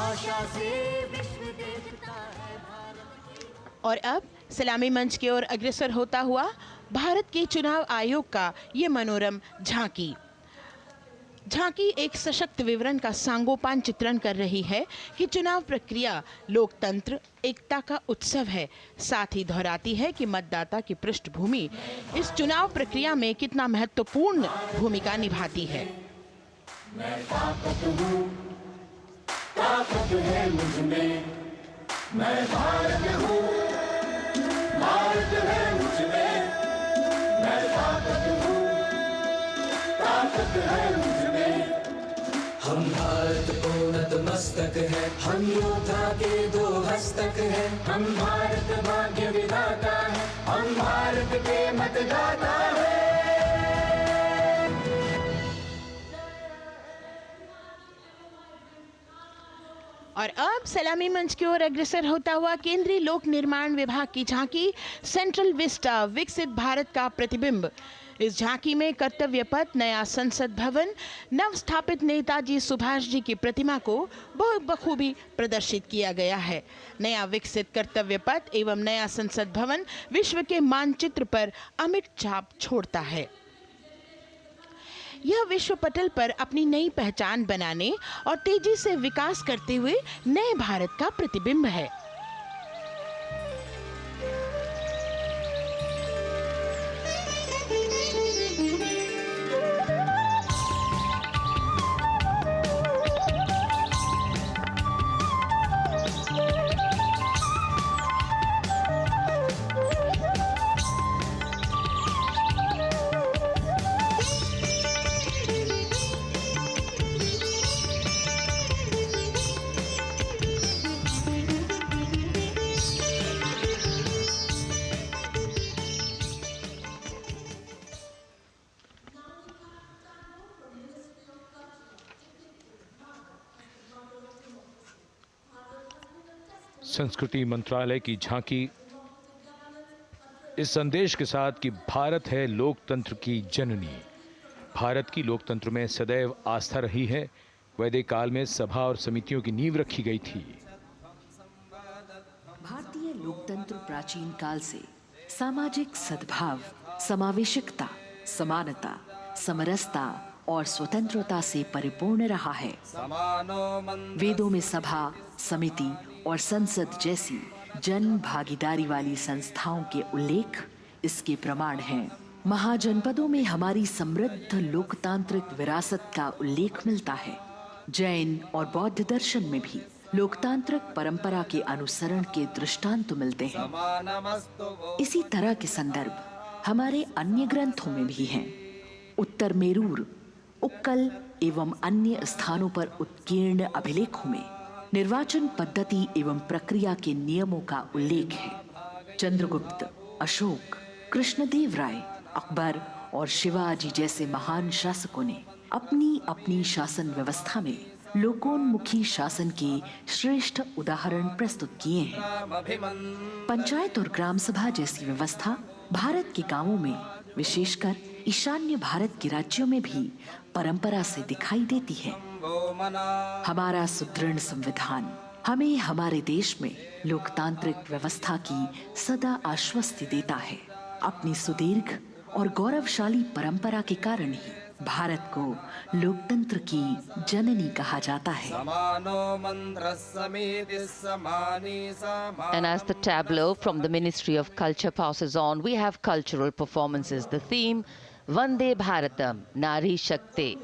आशा से विश्व देखता है भारत। और अब सलामी मंच की ओर अग्रसर होता हुआ भारत के चुनाव आयोग का ये मनोरम झांकी। झांकी एक सशक्त विवरण का सांगोपान चित्रण कर रही है कि चुनाव प्रक्रिया लोकतंत्र, एकता का उत्सव है। साथ ही दोहराती है कि मतदाता की पृष्ठभूमि इस चुनाव प्रक्रिया में कितना महत्वपूर्ण भूमिका निभाती है। ताकत हूँ, ताकत है मुझ में, मैं भारत हूँ, भारत है मुझ में, मैं ताकत हूँ, ताकत है मुझ में। हम भारत को नतमस्तक है, हम योद्धा के दो हस्तक है, हम भारत भाग्य विधाता है, हम भारत के मतदाता है। और अब सलामी मंच की ओर अग्रसर होता हुआ केंद्रीय लोक निर्माण विभाग की झांकी सेंट्रल विस्टा विकसित भारत का प्रतिबिंब। इस झांकी में कर्तव्य पथ, नया संसद भवन, नव स्थापित नेताजी सुभाष जी की प्रतिमा को बहुत बखूबी प्रदर्शित किया गया है। नया विकसित कर्तव्य पथ एवं नया संसद भवन विश्व के मानचित्र पर अमिट छाप छोड़ता है। यह विश्व पटल पर अपनी नई पहचान बनाने और तेजी से विकास करते हुए नए भारत का प्रतिबिंब है। संस्कृति मंत्रालय की झांकी इस संदेश के साथ कि भारत है लोकतंत्र की जननी। भारत की लोकतंत्र में सदैव आस्था रही है। वैदिक काल में सभा और समितियों की नींव रखी गई थी। भारतीय लोकतंत्र प्राचीन काल से सामाजिक सद्भाव, समावेशिकता, समानता, समरसता और स्वतंत्रता से परिपूर्ण रहा है। वेदों में सभा, समिति और संसद जैसी जन भागीदारी वाली संस्थाओं के उल्लेख इसके प्रमाण हैं। महाजनपदों में हमारी समृद्ध लोकतांत्रिक विरासत का उल्लेख मिलता है। जैन और बौद्ध दर्शन में भी लोकतांत्रिक परंपरा के अनुसरण के दृष्टांत मिलते हैं। इसी तरह के संदर्भ हमारे अन्य ग्रंथों में भी हैं। उत्तर मेरूर, उक्कल एवं अन्य स्थानों पर उत्कीर्ण अभिलेखों में निर्वाचन पद्धति एवं प्रक्रिया के नियमों का उल्लेख है। चंद्रगुप्त, अशोक, कृष्णदेव राय, अकबर और शिवाजी जैसे महान शासकों ने अपनी अपनी शासन व्यवस्था में लोकोन्मुखी शासन के श्रेष्ठ उदाहरण प्रस्तुत किए हैं। पंचायत और ग्राम सभा जैसी व्यवस्था भारत के गांवों में, विशेषकर ईशान्य भारत के राज्यों में भी परंपरा से दिखाई देती है। हमारा सुदृढ़ संविधान हमें हमारे देश में लोकतांत्रिक व्यवस्था की सदा आश्वस्ति देता है। अपनी सुदीर्घ और गौरवशाली परंपरा के कारण ही भारत को लोकतंत्र की जननी कहा जाता है। And as the tableau from the Ministry of Culture passes on, we have cultural performances. The theme, Vande Bharatam, Nari Shakti.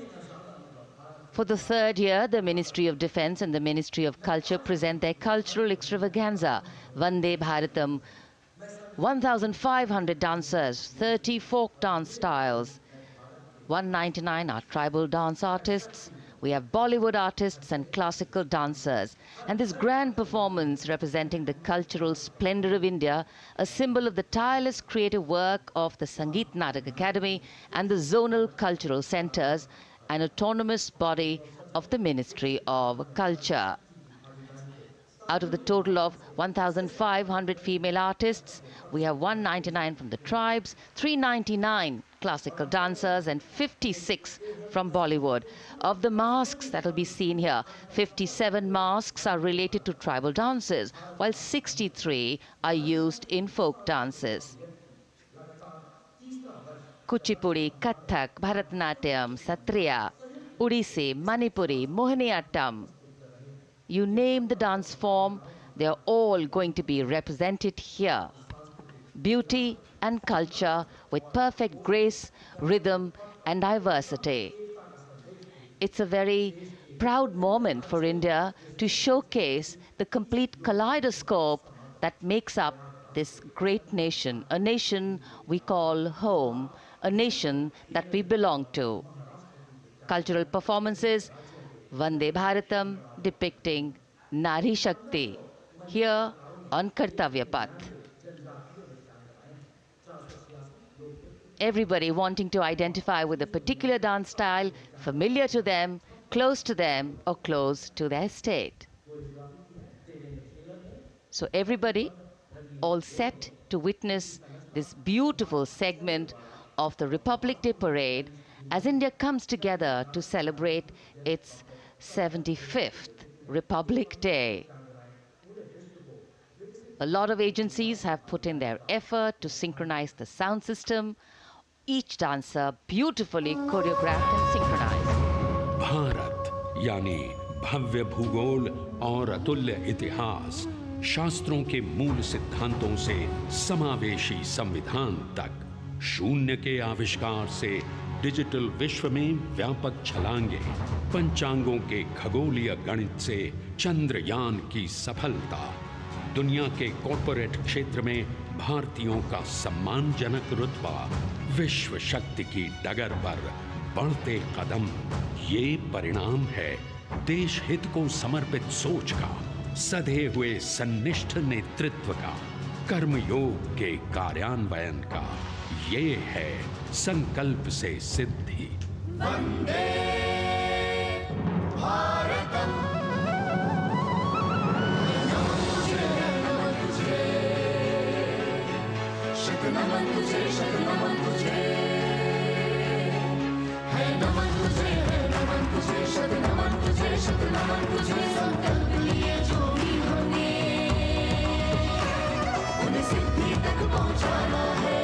For the third year, the Ministry of Defence and the Ministry of Culture present their cultural extravaganza, Vande Bharatam. 1,500 dancers, 30 folk dance styles. 199 are tribal dance artists. We have Bollywood artists and classical dancers. And this grand performance representing the cultural splendor of India, a symbol of the tireless creative work of the Sangeet Natak Academy and the zonal cultural centers, an autonomous body of the Ministry of Culture. Out of the total of 1,500 female artists, we have 199 from the tribes, 399 classical dancers and 56 from Bollywood. Of the masks that will be seen here, 57 masks are related to tribal dances, while 63 are used in folk dances. Kuchipudi, Kathak, Bharatanatyam, Satriya, Odissi, Manipuri, Mohiniyattam. You name the dance form, they are all going to be represented here. Beauty and culture with perfect grace, rhythm and diversity. It's a very proud moment for India to showcase the complete kaleidoscope that makes up this great nation, a nation we call home, a nation that we belong to. Cultural performances, Vande Bharatam depicting Nari Shakti, here on Kartavya Path. Everybody wanting to identify with a particular dance style, familiar to them, close to them, or close to their state. So everybody all set to witness this beautiful segment of the Republic Day Parade as India comes together to celebrate its 75th Republic Day. A lot of agencies have put in their effort to synchronize the sound system. Each dancer beautifully choreographed and synchronized. Bharat यानी भव्य भूगोल और अतुल्य इतिहास, शास्त्रों के मूल सिद्धांतों से समावेशी संविधान तक, शून्य के आविष्कार से डिजिटल विश्व में व्यापक छलांगे, पंचांगों के खगोलीय गणित से चंद्रयान की सफलता, दुनिया के कॉर्पोरेट क्षेत्र में भारतीयों का सम्मानजनक रुतबा, विश्व शक्ति की डगर पर बढ़ते कदम, ये परिणाम है देश हित को समर्पित सोच का, सधे हुए सन्निष्ठ नेतृत्व का, कर्मयोग के कार्यान्वयन का। ये है संकल्प से सिद्धि। वंदे भारतम, नमन तुझे, शत नमन तुझे, शत नमन तुझे, है नमन तुझे, है नमन तुझे, शत नमन तुझे, शत नमन तुझे। संकल्प लिए जो भी हमने उन्हें सिद्धि तक पहुंचाना है।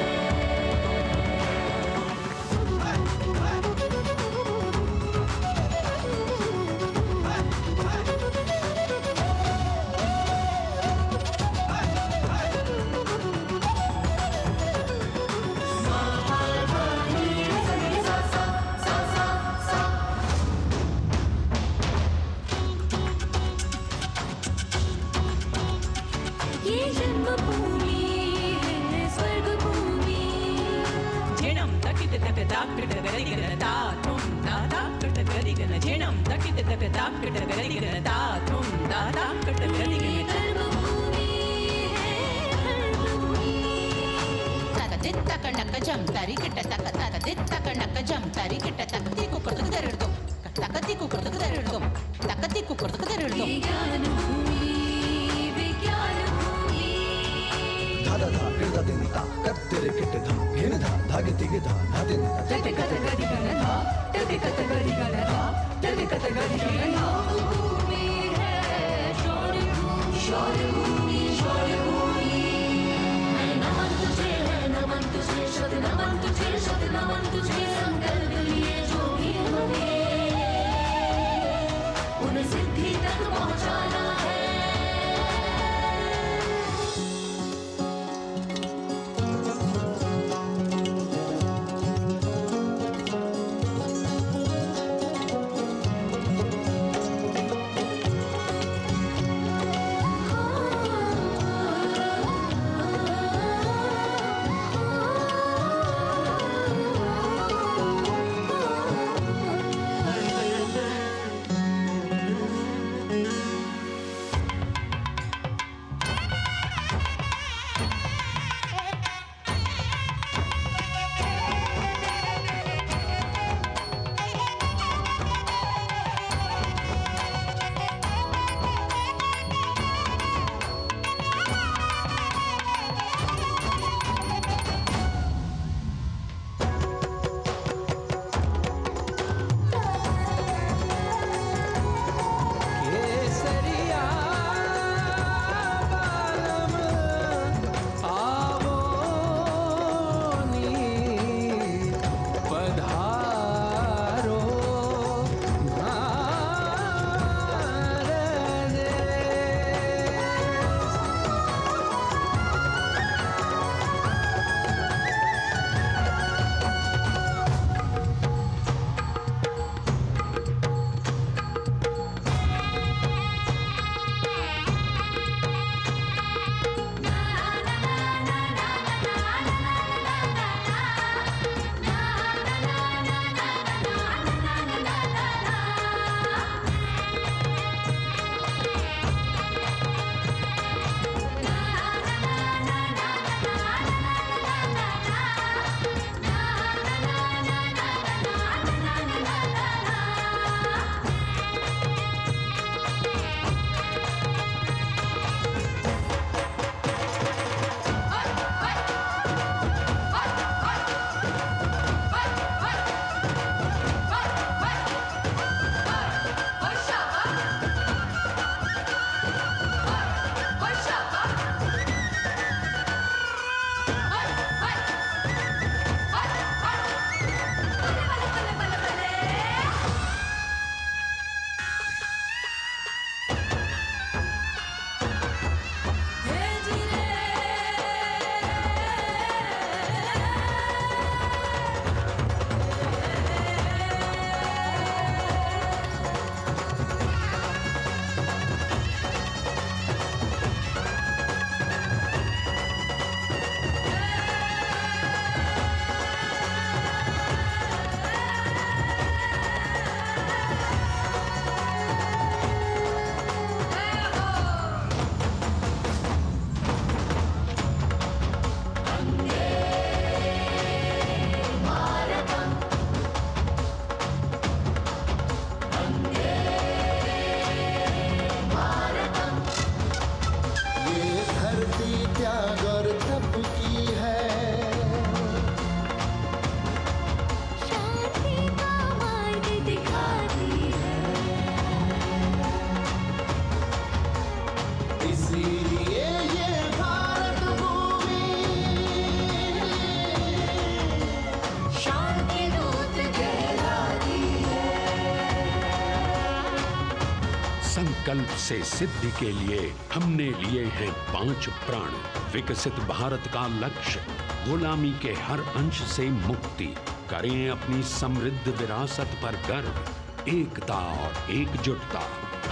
संकल्प से सिद्धि के लिए हमने लिए हैं 5 प्राण। विकसित भारत का लक्ष्य, गुलामी के हर अंश से मुक्ति। करें अपनी समृद्ध विरासत पर गर्व। एकता और एकजुटता,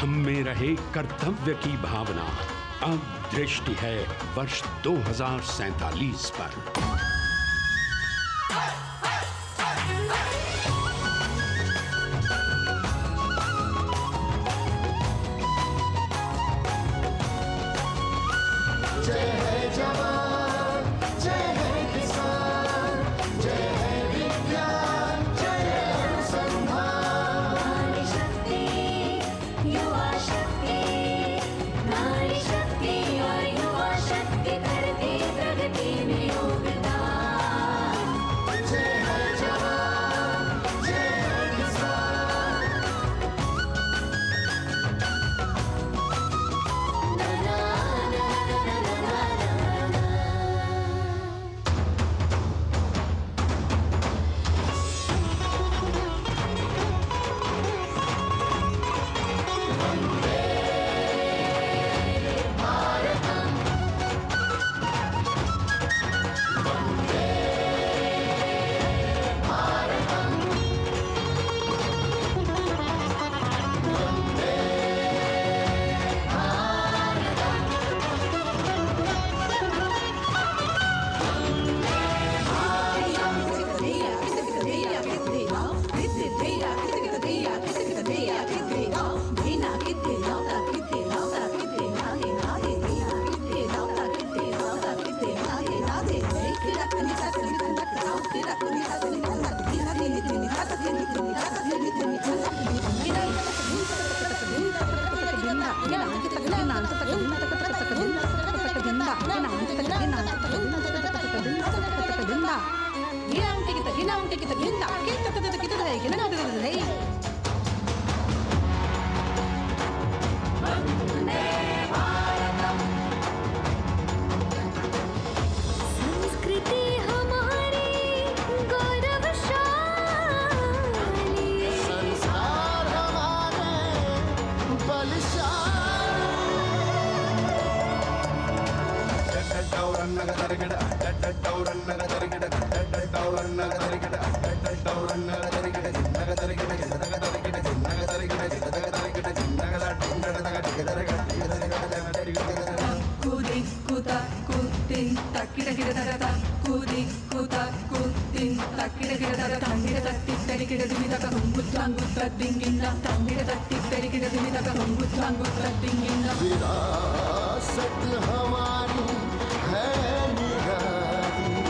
हम में रहे कर्तव्य की भावना। अब दृष्टि है वर्ष 2047 पर। विरासत हमारी है निराली,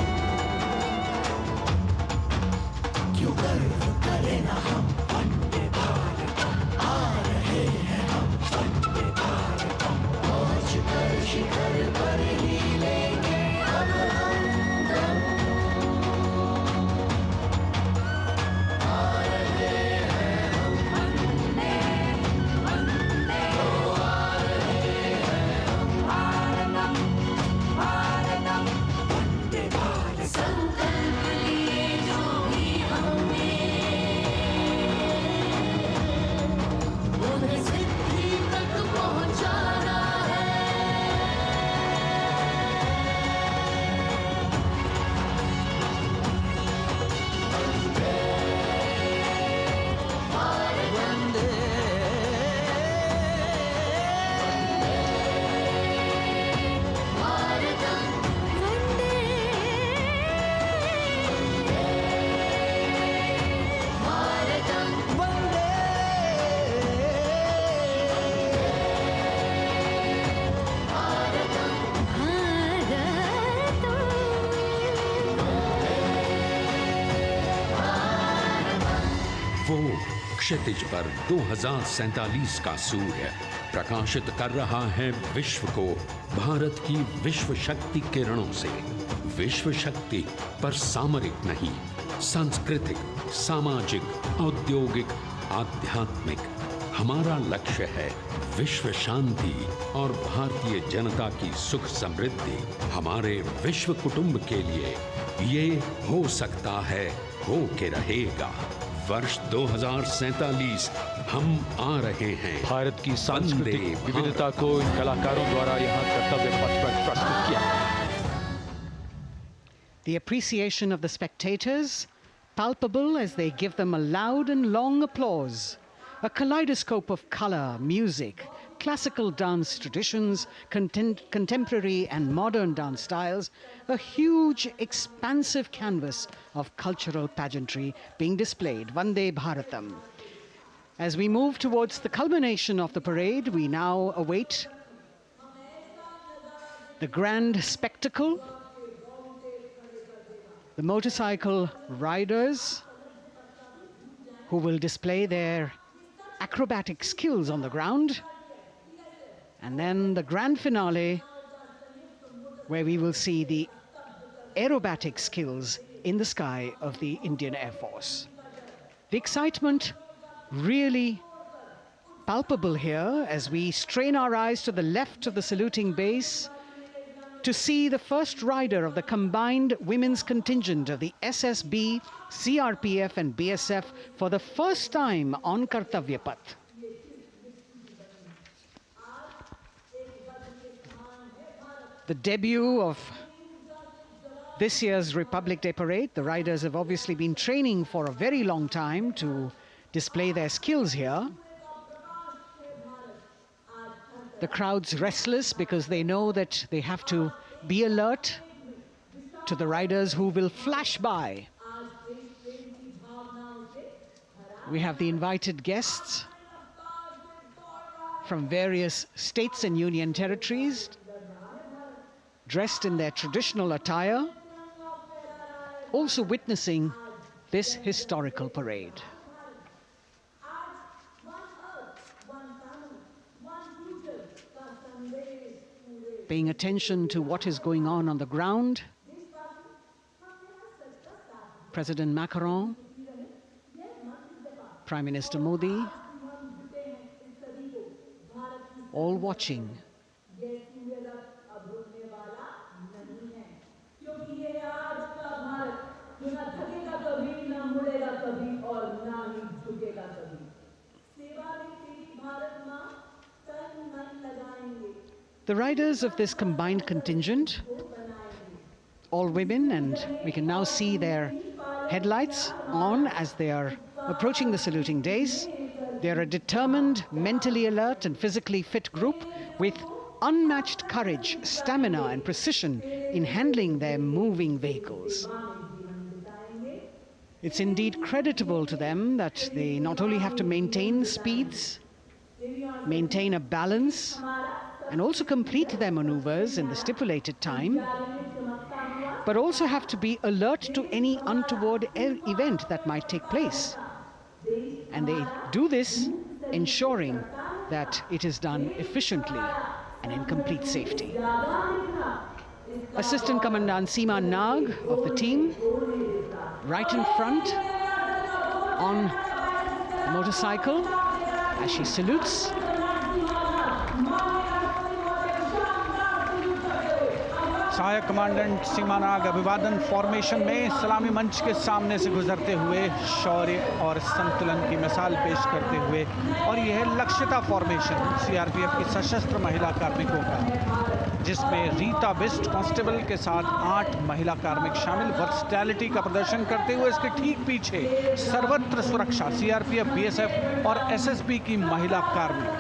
क्यों गर्व करें ना हम वंदे भारतम, आ रहे हैं हम वंदे भारतम, पहुंच कर शिखर पर ही लेंगे अब हम दम, आ रहे हैं हम वंदे वंदे, ओ आ रहे हैं हम भारतम भारतम वंदे भारतम। संकल्प लिए जो भी हमने उन्हें सिद्धि तक पहुंचाना है। वंदे भारत वंदे भारतम वंदे भारतम वंदे वो क्षितिज पर 2047 का सूर्य प्रकाशित कर रहा है विश्व को भारत की विश्व शक्ति किरणों से। विश्व शक्ति पर सामरिक नहीं, सांस्कृतिक, सामाजिक, औद्योगिक, आध्यात्मिक। हमारा लक्ष्य है विश्व शांति और भारतीय जनता की सुख समृद्धि। हमारे विश्व कुटुंब के लिए ये हो सकता है, हो के रहेगा। वर्ष 2047 हम आ रहे हैं। भारत की सांस्कृतिक विविधता को इन कलाकारों द्वारा यहाँ कर्तव्य पथ पर प्रस्तुत किया गया। The appreciation of the spectators palpable as they give them a loud and long applause. A kaleidoscope of color, music, classical dance traditions, contemporary and modern dance styles, a huge, expansive canvas of cultural pageantry being displayed, Vande Bharatam. As we move towards the culmination of the parade, we now await the grand spectacle, the motorcycle riders who will display their acrobatic skills on the ground, and then the grand finale where we will see the aerobatic skills in the sky of the Indian Air Force. The excitement really palpable here as we strain our eyes to the left of the saluting base to see the first rider of the combined women's contingent of the SSB, CRPF and BSF for the first time on Kartavya Path. The debut of this year's Republic Day Parade. The riders have obviously been training for a very long time to display their skills here. The crowd's restless because they know that they have to be alert to the riders who will flash by. We have the invited guests from various states and union territories, dressed in their traditional attire, also witnessing this historical parade. Paying attention to what is going on the ground, President Macron, Prime Minister Modi, all watching. The riders of this combined contingent, all women, and we can now see their headlights on as they are approaching the saluting days. They are a determined, mentally alert and physically fit group with unmatched courage, stamina and precision in handling their moving vehicles. It's indeed creditable to them that they not only have to maintain speeds, maintain a balance, and also complete their maneuvers in the stipulated time, but also have to be alert to any untoward event that might take place. And they do this ensuring that it is done efficiently and in complete safety. Assistant Commandant Seema Nag of the team, right in front on the motorcycle as she salutes. सहायक commandant सीमा नाग अभिवादन formation में सलामी मंच के सामने से गुजरते हुए शौर्य और संतुलन की मिसाल पेश करते हुए, और यह लक्ष्यता फॉर्मेशन सीआरपीएफ की सशस्त्र महिला कार्मिकों का, जिसमें रीता बिस्ट कांस्टेबल के साथ 8 महिला कार्मिक शामिल, वर्सटैलिटी का प्रदर्शन करते हुए इसके ठीक पीछे सर्वत्र सुरक्षा सीआरपीएफ, बीएसएफ और एसएसबी की महिला कार्मिक।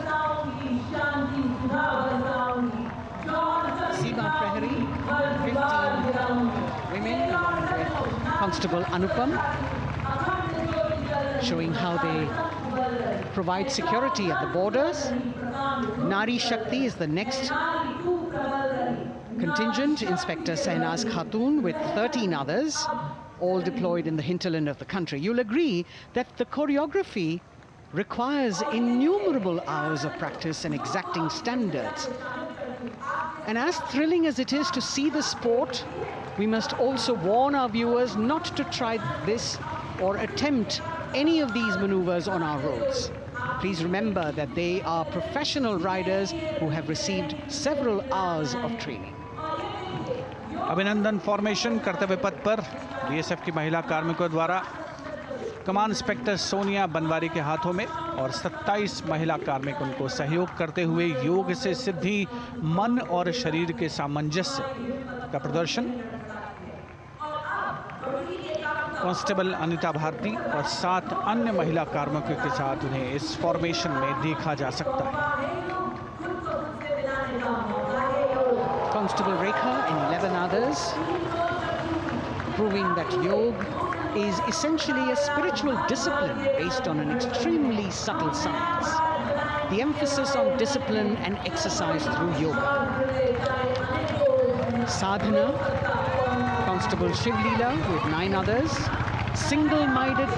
Seema Prahari, 15 women along with Constable Anupam, showing how they provide security at the borders. Nari Shakti is the next contingent, Inspector Sainaz Khatun with 13 others, all deployed in the hinterland of the country. You'll agree that the choreography requires innumerable hours of practice and exacting standards. And as thrilling as it is to see the sport, we must also warn our viewers not to try this or attempt any of these maneuvers on our roads. Please remember that they are professional riders who have received several hours of training. अभिनंदन formation कर्तव्य पथ पर BSF की महिला कार्मिकों द्वारा कमान inspector Sonia Banwari के हाथों में और 27 महिला कार्मिक उनको सहयोग करते हुए योग से सिद्धि, मन और शरीर के सामंजस्य का प्रदर्शन। कांस्टेबल अनिता भारती और 7 अन्य महिला कार्मिकों के साथ उन्हें इस फॉर्मेशन में देखा जा सकता है। Constable Rekha and 11 others, proving that yoga is essentially a spiritual discipline based on an extremely subtle science. The emphasis on discipline and exercise through yoga. Sadhana, Constable Shivleela with 9 others, single-minded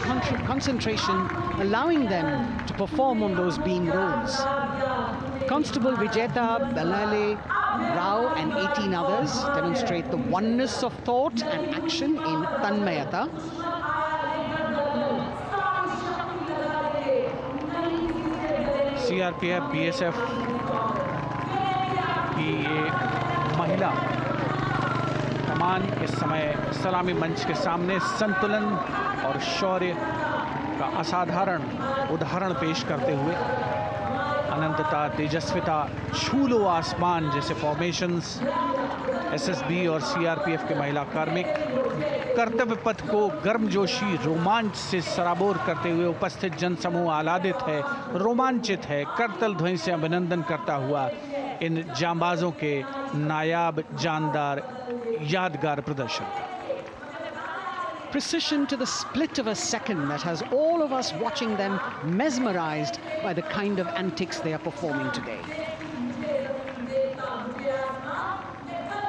concentration, allowing them to perform on those beam roles. Constable Vijeta Balale Rao and 18 others demonstrate the oneness of thought and action in Tanmayata. CRPF, BSF की ये महिला कमान इस समय सलामी मंच के सामने संतुलन और शौर्य का असाधारण उदाहरण पेश करते हुए अनंतता, तेजस्विता, छू लो आसमान जैसे फॉर्मेशंस एसएसबी और सीआरपीएफ के महिला कार्मिक कर्तव्य पथ को गर्मजोशी रोमांच से सराबोर करते हुए उपस्थित जनसमूह आह्लादित है, रोमांचित है, करतल ध्वनि से अभिनंदन करता हुआ इन जांबाजों के नायाब, जानदार, यादगार प्रदर्शन। Precision to the split of a second that has all of us watching them mesmerized by the kind of antics they are performing today.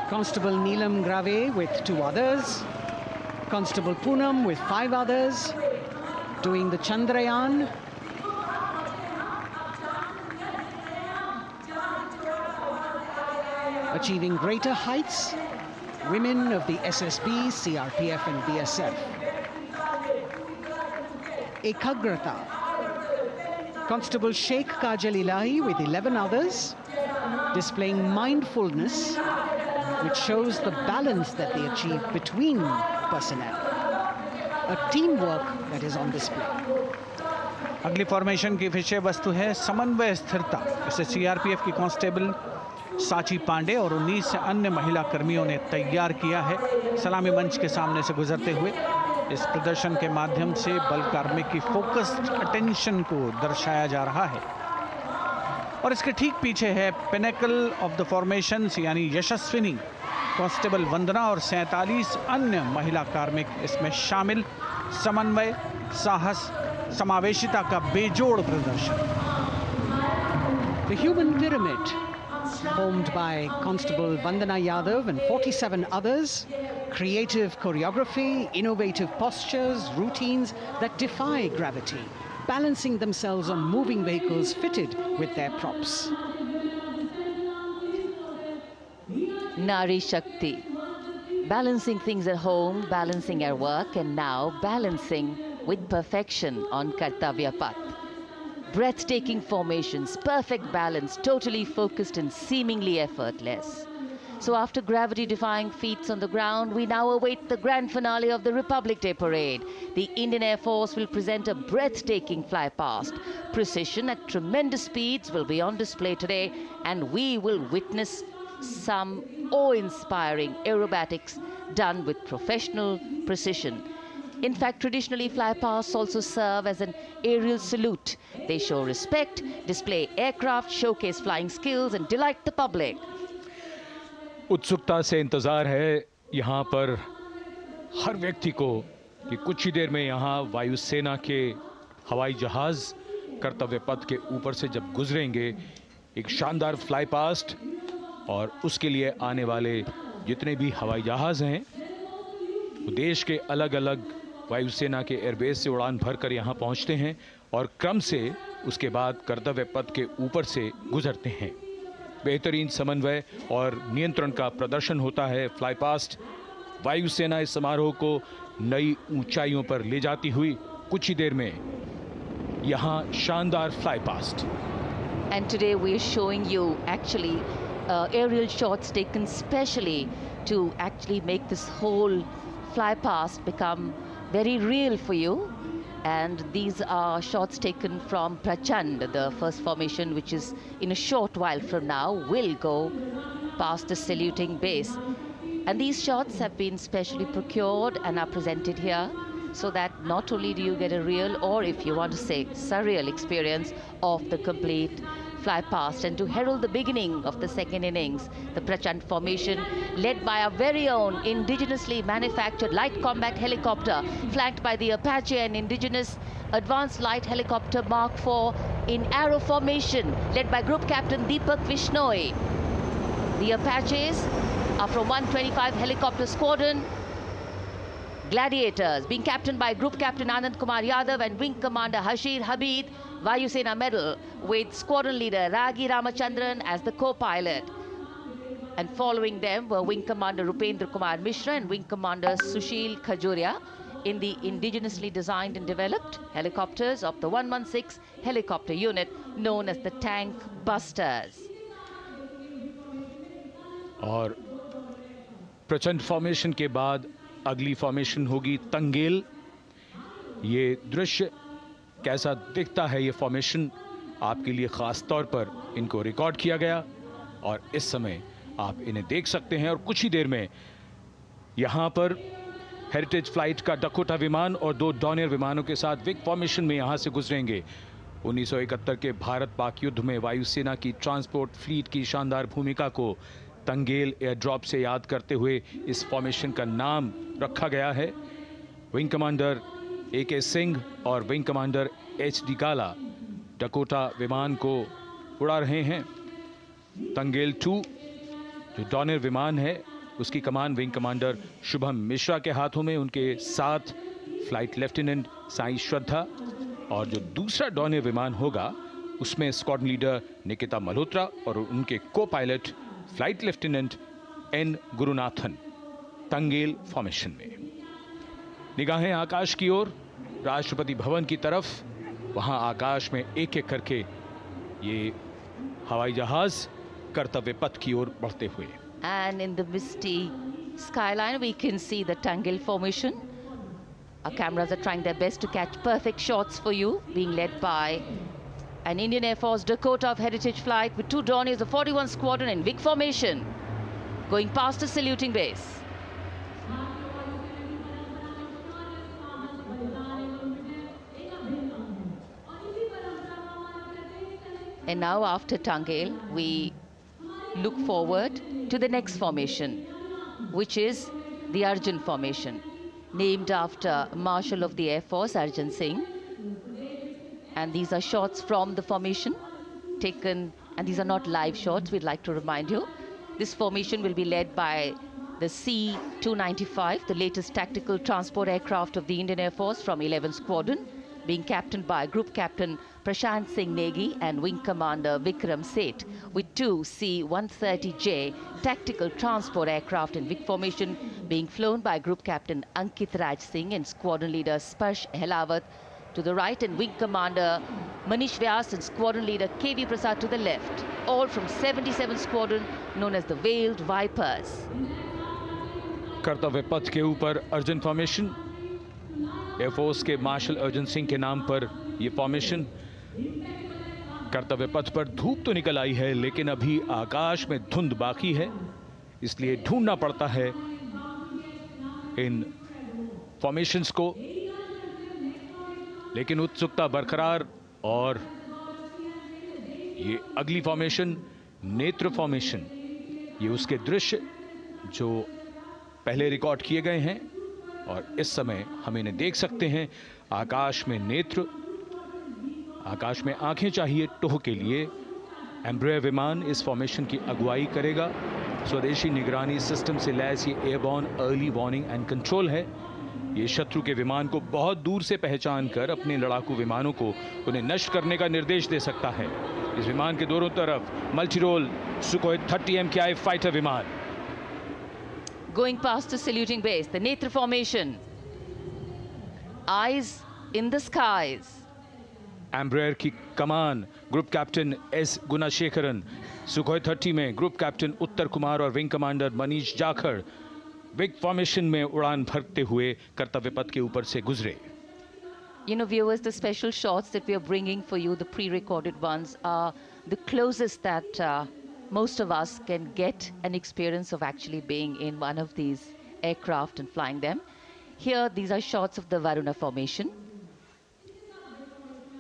Constable Neelam Grave with 2 others, Constable Poonam with 5 others, doing the Chandrayaan. Achieving greater heights, women of the SSB, CRPF and BSF. Ekagrata. Constable Sheikh Kajal Ilahi with 11 others, displaying mindfulness, which shows the balance that they achieve between personnel. A teamwork that is on display. अगली formation की विषय वस्तु है समन्वय स्थिरता। इसे CRPF की constable साची पांडे और 19 अन्य महिला कर्मियों ने तैयार किया है। सलामी मंच के सामने से गुजरते हुए इस प्रदर्शन के माध्यम से बल कार्मिक की फोकस्ड अटेंशन को दर्शाया जा रहा है। और इसके ठीक पीछे है पिनेकल ऑफ द फॉर्मेशंस यानी यशस्विनी कांस्टेबल वंदना और 47 अन्य महिला कार्मिक इसमें शामिल। समन्वय, साहस, समावेशिता का बेजोड़ प्रदर्शन। The human pyramid, formed by Constable Vandana Yadav and 47 others, creative choreography, innovative postures, routines that defy gravity, balancing themselves on moving vehicles fitted with their props. Nari Shakti, balancing things at home, balancing our work, and now balancing with perfection on Kartavya path. Breathtaking formations, perfect balance, totally focused and seemingly effortless. So after gravity-defying feats on the ground, we now await the grand finale of the Republic Day Parade. The Indian Air Force will present a breathtaking fly-past. Precision at tremendous speeds will be on display today, and we will witness some awe-inspiring aerobatics done with professional precision. In fact, traditionally, flypasts also serve as an aerial salute. They show respect, display aircraft, showcase flying skills, and delight the public. उत्सुकता से इंतजार है यहाँ पर हर व्यक्ति को कि कुछ ही देर में यहाँ वायुसेना के हवाई जहाज कर्तव्य पथ के ऊपर से जब गुजरेंगे, एक शानदार फ्लाई पास्ट, और उसके लिए आने वाले जितने भी हवाई जहाज हैं वो देश के अलग अलग वायुसेना के एयरबेस से उड़ान भरकर यहाँ पहुँचते हैं और क्रम से उसके बाद कर्तव्य पथ के ऊपर से गुजरते हैं। बेहतरीन समन्वय और नियंत्रण का प्रदर्शन होता है। फ्लाई पास्ट वायुसेना इस समारोह को नई ऊंचाइयों पर ले जाती हुई कुछ ही देर में यहाँ शानदार fly past. And today we are showing you actually aerial shots taken specially to actually make this whole fly past become very real for you. And these are shots taken from Prachand, the first formation, which is in a short while from now will go past the saluting base. And these shots have been specially procured and are presented here so that not only do you get a real, or if you want to say surreal experience of the complete fly past, and to herald the beginning of the second innings, the Prachand formation led by our very own indigenously manufactured light combat helicopter, flanked by the Apache and indigenous advanced light helicopter Mark IV in arrow formation, led by Group Captain Deepak Vishnoi. The Apaches are from 125 Helicopter Squadron. Gladiators, being captained by Group Captain Anand Kumar Yadav and Wing Commander Hashir Habib, Vayu Sena Medal, with Squadron Leader Ragi Ramachandran as the co-pilot. And following them were Wing Commander Rupendra Kumar Mishra and Wing Commander Sushil Khajuria in the indigenously designed and developed helicopters of the 116 helicopter unit known as the Tank Busters. और प्रचंड formation के बाद अगली formation होगी तंगेल। ये दृश्य कैसा दिखता है, ये फॉर्मेशन आपके लिए खास तौर पर इनको रिकॉर्ड किया गया और इस समय आप इन्हें देख सकते हैं। और कुछ ही देर में यहां पर हेरिटेज फ्लाइट का डकोटा विमान और 2 डॉनियर विमानों के साथ विग फॉर्मेशन में यहां से गुजरेंगे। 1971 के भारत पाक युद्ध में वायुसेना की ट्रांसपोर्ट फ्लीट की शानदार भूमिका को तंगेल एयर ड्रॉप से याद करते हुए इस फॉर्मेशन का नाम रखा गया है। विंग कमांडर AK सिंह और विंग कमांडर HD काला डकोटा विमान को उड़ा रहे हैं। तंगेल 2 जो डॉनियर विमान है उसकी कमान विंग कमांडर शुभम मिश्रा के हाथों में, उनके साथ फ्लाइट लेफ्टिनेंट साई श्रद्धा, और जो दूसरा डॉनियर विमान होगा उसमें स्क्वाड्रन लीडर निकिता मल्होत्रा और उनके को pilot flight lieutenant N Gurunathan. Tangail formation में निगाहें आकाश की ओर, राष्ट्रपति भवन की तरफ। वहां आकाश में एक एक करके ये हवाई जहाज कर्तव्य पथ की ओर बढ़ते हुए। And in the misty skyline we can see the Tangel formation. Our cameras are trying their best to catch perfect shots for you, being led by an Indian Air Force Dakota of Heritage Flight with 2 Dorniers of 41 Squadron in big formation, going past the saluting base. And now after Tangel, we look forward to the next formation, which is the Arjun formation, named after Marshal of the Air Force Arjun Singh. And these are shots from the formation taken, and these are not live shots, we'd like to remind you. This formation will be led by the C-295, the latest tactical transport aircraft of the Indian Air Force from 11 Squadron, being captained by Group Captain Prashant Singh Negi and Wing Commander Vikram Seth, with 2 C-130J tactical transport aircraft in big formation being flown by Group Captain Ankit Raj Singh and Squadron Leader Sparsh Helawat to the right, and Wing Commander Manish Vyas and Squadron Leader KV Prasad to the left, all from 77 Squadron known as the Veiled Vipers. कर्तव्य पथ के ऊपर Arjun formation, air force के martial Arjun Singh के नाम पर यह formation. कर्तव्य पथ पर धूप तो निकल आई है लेकिन अभी आकाश में धुंध बाकी है, इसलिए ढूंढना पड़ता है इन फॉर्मेशंस को, लेकिन उत्सुकता बरकरार। और ये अगली फॉर्मेशन नेत्र फॉर्मेशन, ये उसके दृश्य जो पहले रिकॉर्ड किए गए हैं और इस समय हम इन्हें देख सकते हैं। आकाश में नेत्र, आकाश में आंखें चाहिए टोह के लिए। एम्ब्रेयर विमान इस फॉर्मेशन की अगुवाई करेगा। स्वदेशी निगरानी सिस्टम से लैस ये airborne early warning and control है। ये शत्रु के विमान को बहुत दूर से पहचान कर अपने लड़ाकू विमानों को उन्हें नष्ट करने का निर्देश दे सकता है। इस विमान के दोनों तरफ multi role Sukhoi 30 MKI fighter विमान। Going past the saluting base, the Netra formation, eyes in the skies. Embraer की कमान ग्रुप कैप्टन S गुणाशेखरन, सुखोई 30 में ग्रुप कैप्टन उत्तर कुमार और wing commander Manish Jakhar big formation में उड़ान भरते हुए कर्तव्य पथ के ऊपर से गुजरे। You know, viewers, the special shots that we are bringing for you, the pre-recorded ones, are the closest that most of us can get an experience of actually being in one of these aircraft and flying them. Here, these are shots of the Varuna formation.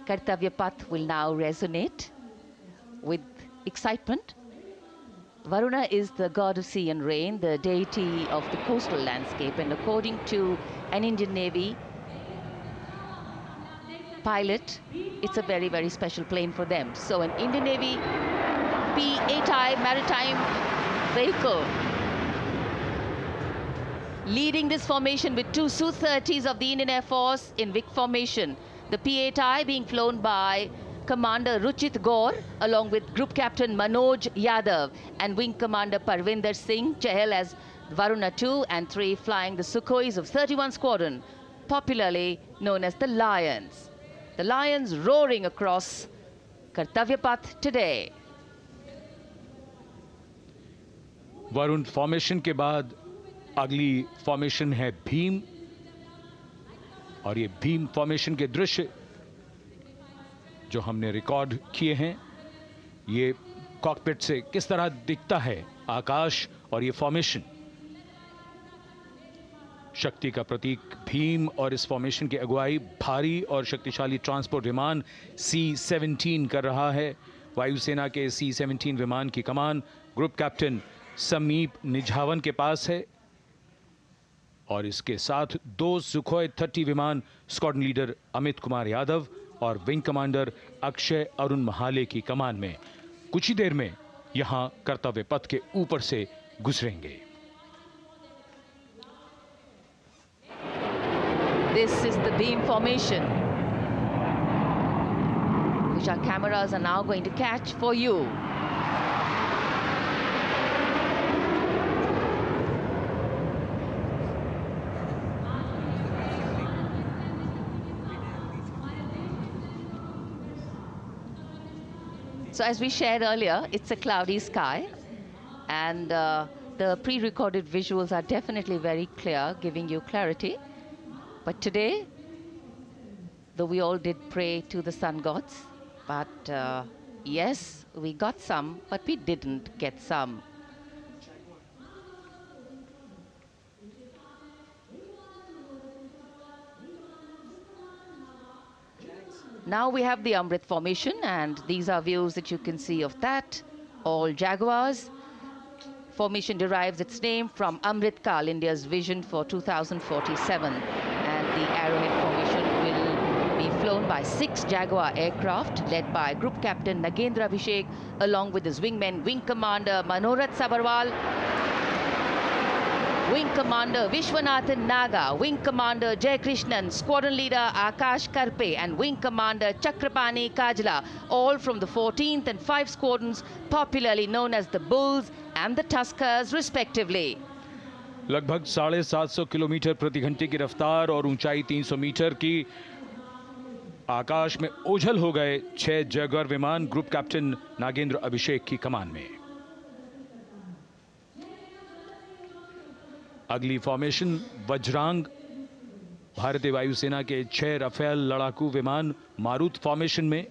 Kartavya Path will now resonate with excitement. Varuna is the god of sea and rain, the deity of the coastal landscape, and according to an Indian Navy pilot, it's a very, very special plane for them. So an Indian Navy P-8I maritime vehicle leading this formation with two Su-30s of the Indian Air Force in Vic formation. The P-8I being flown by Commander Ruchit Gaur along with Group Captain Manoj Yadav and Wing Commander Parvinder Singh Chahal as Varuna 2 and 3 flying the Sukhois of 31 Squadron, popularly known as the Lions. The Lions roaring across Kartavya Path today. Varun formation के बाद अगली formation है भीम, और ये Bhim formation के दृश्य जो हमने रिकॉर्ड किए हैं, ये कॉकपिट से किस तरह दिखता है आकाश और ये फॉर्मेशन। शक्ति का प्रतीक भीम और इस फॉर्मेशन की अगुवाई भारी और शक्तिशाली ट्रांसपोर्ट विमान C-17 कर रहा है। वायुसेना के C-17 विमान की कमान ग्रुप कैप्टन समीप निझावन के पास है, और इसके साथ दो सुखोई 30 विमान स्क्वाड्रन लीडर अमित कुमार यादव और विंग कमांडर अक्षय अरुण महाले की कमान में कुछ ही देर में यहां कर्तव्य पथ के ऊपर से गुजरेंगे। This is the beam formation, which our cameras are now going to catch for you. So as we shared earlier, it's a cloudy sky, and the pre-recorded visuals are definitely very clear, giving you clarity. But today, though we all did pray to the sun gods, but yes, we got some, but we didn't get some. Now we have the Amrit formation, and these are views that you can see of that. All Jaguars. Formation derives its name from Amrit Kal, India's vision for 2047. And the Arrowhead formation will be flown by 6 Jaguar aircraft led by Group Captain Nagendra Abhishek along with his wingmen, Wing Commander Manorat Sabarwal, Wing Commander Vishwanathan Naga, Wing Commander Jay Krishnan, Squadron Leader Akash Karpe and Wing Commander Chakrapani Kajla, all from the 14th and 5 squadrons, popularly known as the Bulls and the Tuskers respectively. लगभग 750 kilometre प्रति घंटे की रफ्तार और ऊंचाई 300 metre की, आकाश में ओझल हो गए 6 जैगुआर विमान ग्रुप कैप्टन नागेंद्र अभिषेक की कमान में। अगली फॉर्मेशन वज्रांग, भारतीय वायुसेना के 6 राफेल लड़ाकू विमान मारुत फॉर्मेशन में।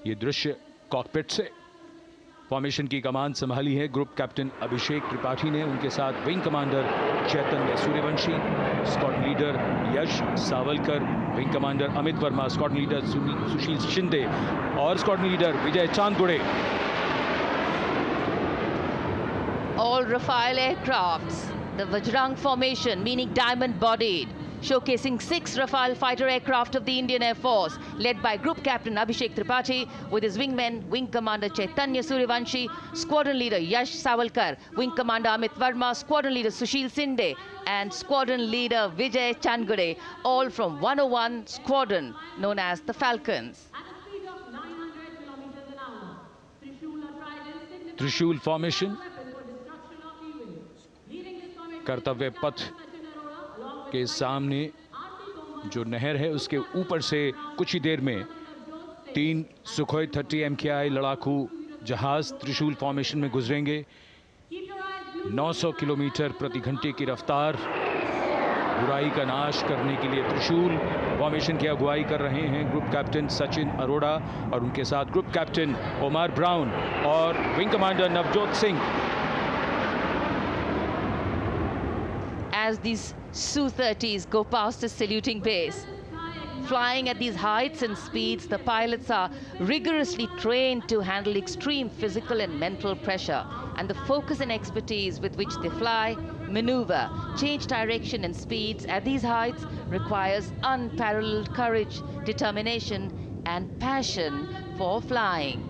ये दृश्य कॉकपिट से। फॉर्मेशन की कमान संभाली है ग्रुप कैप्टन अभिषेक त्रिपाठी ने, उनके साथ wing commander Chaitanya Suryavanshi, squadron leader Yash Sawalkar, wing commander Amit Verma, squadron leader Sushil Shinde और squadron leader Vijay Chandgude. All Rafale aircrafts, the Vajrang formation, meaning diamond-bodied, showcasing 6 Rafale fighter aircraft of the Indian Air Force, led by Group Captain Abhishek Tripathi, with his wingmen, Wing Commander Chaitanya Suryavanshi, Squadron Leader Yash Savalkar, Wing Commander Amit Verma, Squadron Leader Sushil Sinde, and Squadron Leader Vijay Chandgade, all from 101 Squadron, known as the Falcons. त्रिशूल formation, कर्तव्य पथ के सामने जो नहर है उसके ऊपर से कुछ ही देर में 3 सुखोई 30 MKI लड़ाकू जहाज त्रिशूल फॉर्मेशन में गुजरेंगे। 900 किलोमीटर प्रति घंटे की रफ्तार बुराई का नाश करने के लिए त्रिशूल फॉर्मेशन की अगुवाई कर रहे हैं ग्रुप कैप्टन सचिन अरोड़ा और उनके साथ ग्रुप कैप्टन ओमार ब्राउन और wing commander Navjot Singh. As these Su-30s go past the saluting base, flying at these heights and speeds, the pilots are rigorously trained to handle extreme physical and mental pressure, and the focus and expertise with which they fly, maneuver, change direction and speeds at these heights requires unparalleled courage, determination and passion for flying.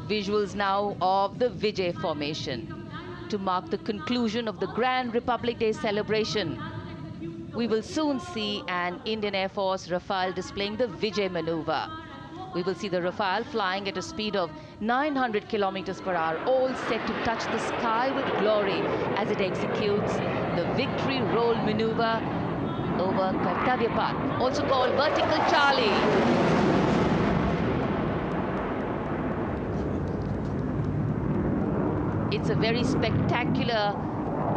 Visuals now of the Vijay formation to mark the conclusion of the Grand Republic Day celebration. We will soon see an Indian Air Force Rafale displaying the Vijay maneuver. We will see the Rafale flying at a speed of 900 kilometers per hour, all set to touch the sky with glory as it executes the victory roll maneuver over Kartavya path, also called vertical Charlie. It's a very spectacular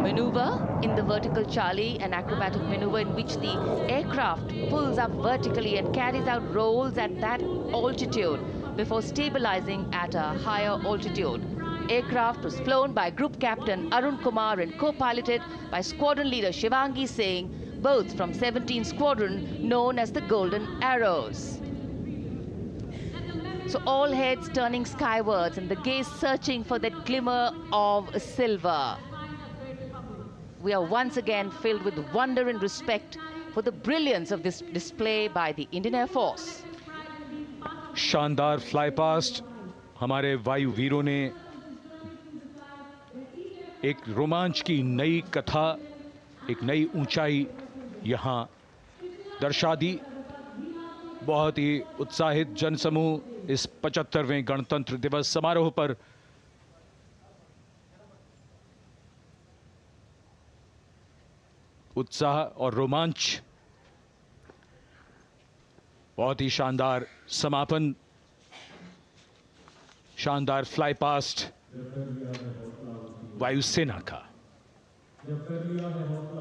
maneuver in the vertical Charlie, an acrobatic maneuver in which the aircraft pulls up vertically and carries out rolls at that altitude before stabilizing at a higher altitude. Aircraft was flown by Group Captain Arun Kumar and co-piloted by Squadron Leader Shivangi Singh, both from 17th Squadron known as the Golden Arrows. So all heads turning skywards and the gaze searching for that glimmer of silver. We are once again filled with wonder and respect for the brilliance of this display by the Indian Air Force. शानदार fly past हमारे वायु वीरों ने एक रोमांच की नई कथा, एक नई ऊंचाई यहां दर्शा दी। बहुत ही उत्साहित जनसमूह इस 75वें गणतंत्र दिवस समारोह पर उत्साह और रोमांच, बहुत ही शानदार समापन, शानदार फ्लाई पास्ट वायुसेना का।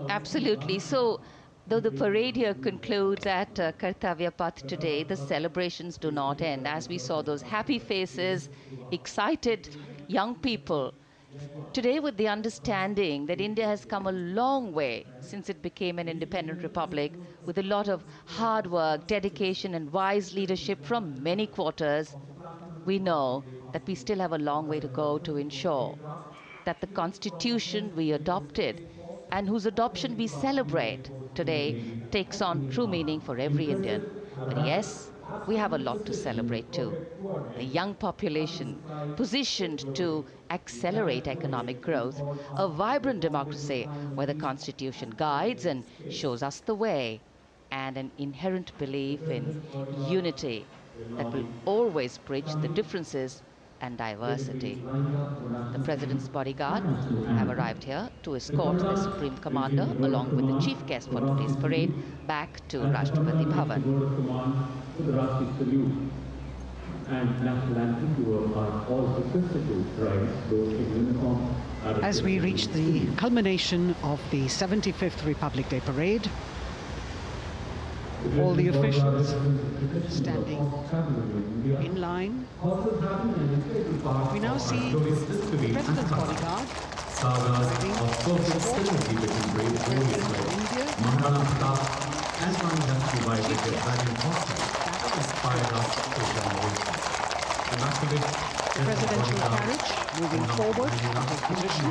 Absolutely. So, though the parade here concludes at Kartavya Path today, the celebrations do not end. As we saw those happy faces, excited young people, today with the understanding that India has come a long way since it became an independent republic, with a lot of hard work, dedication and wise leadership from many quarters, we know that we still have a long way to go to ensure that the constitution we adopted and whose adoption we celebrate today takes on true meaning for every Indian. But yes, we have a lot to celebrate too. A young population positioned to accelerate economic growth, a vibrant democracy where the constitution guides and shows us the way, and an inherent belief in unity that will always bridge the differences and diversity. The President's bodyguard have arrived here to escort the Supreme Commander along with the chief guest for today's parade back to Rashtrapati Bhavan. As we reach the culmination of the 75th Republic Day Parade, all the officials standing in line. We now see the President's bodyguard arriving to escort the President of India. Presidential carriage moving forward to position.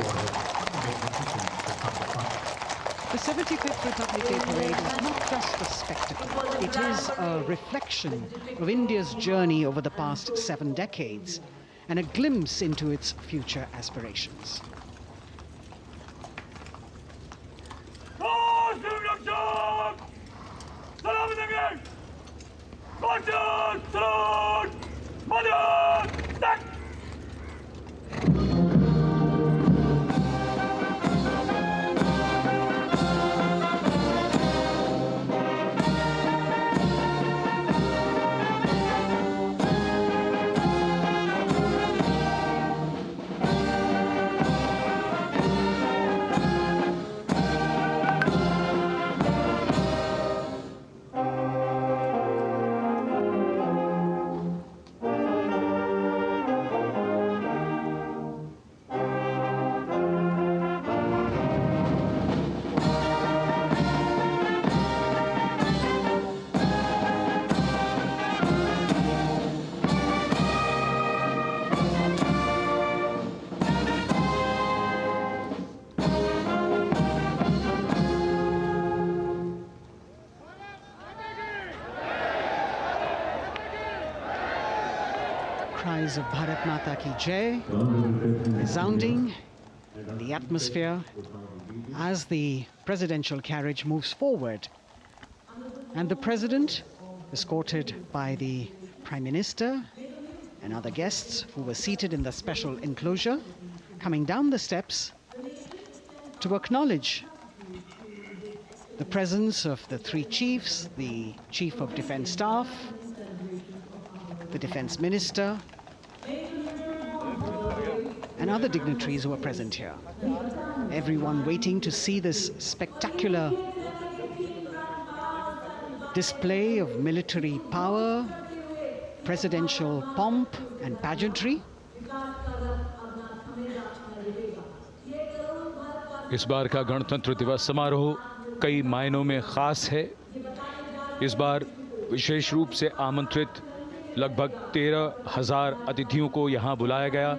The 75th Republic Day Parade is not just a spectacle. It is a reflection of India's journey over the past 7 decades and a glimpse into its future aspirations. cries of Bharat Mata Ki Jai resounding in the atmosphere as the presidential carriage moves forward. And the president, escorted by the Prime Minister and other guests who were seated in the special enclosure, coming down the steps to acknowledge the presence of the three chiefs, the Chief of Defence Staff, the Defence Minister, and other dignitaries who are present here. Everyone waiting to see this spectacular display of military power, presidential pomp and pageantry. इस बार का गणतंत्र दिवस समारोह कई मायनों में खास है। इस बार विशेष रूप से आमंत्रित लगभग 13,000 अतिथियों को यहां बुलाया गया।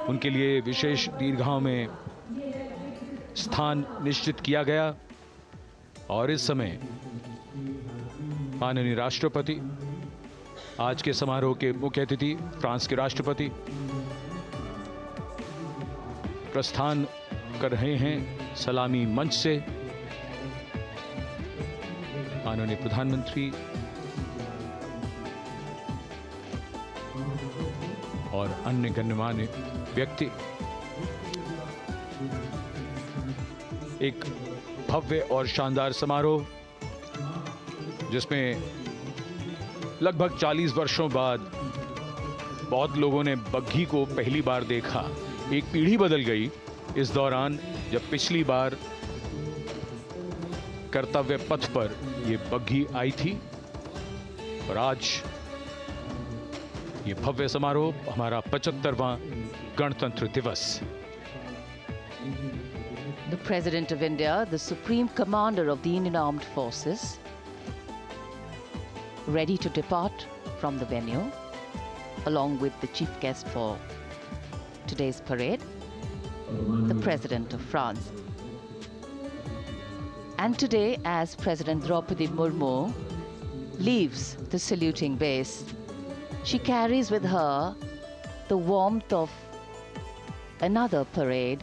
उनके लिए विशेष दीर्घाओं में स्थान निश्चित किया गया और इस समय माननीय राष्ट्रपति, आज के समारोह के मुख्य अतिथि फ्रांस के राष्ट्रपति, प्रस्थान कर रहे हैं सलामी मंच से। माननीय प्रधानमंत्री और अन्य गण्यमान्य व्यक्ति एक भव्य और शानदार समारोह जिसमें लगभग 40 वर्षों बाद बहुत लोगों ने बग्घी को पहली बार देखा। एक पीढ़ी बदल गई इस दौरान, जब पिछली बार कर्तव्य पथ पर ये बग्घी आई थी और आज ये भव्य समारोह हमारा 75वां गणतंत्र दिवस। The President of India, the Supreme Commander of the Indian Armed Forces, ready to depart from the venue, along with the chief guest for today's parade, the President of France. And today, as President Draupadi Murmu leaves the saluting base, she carries with her the warmth of another parade,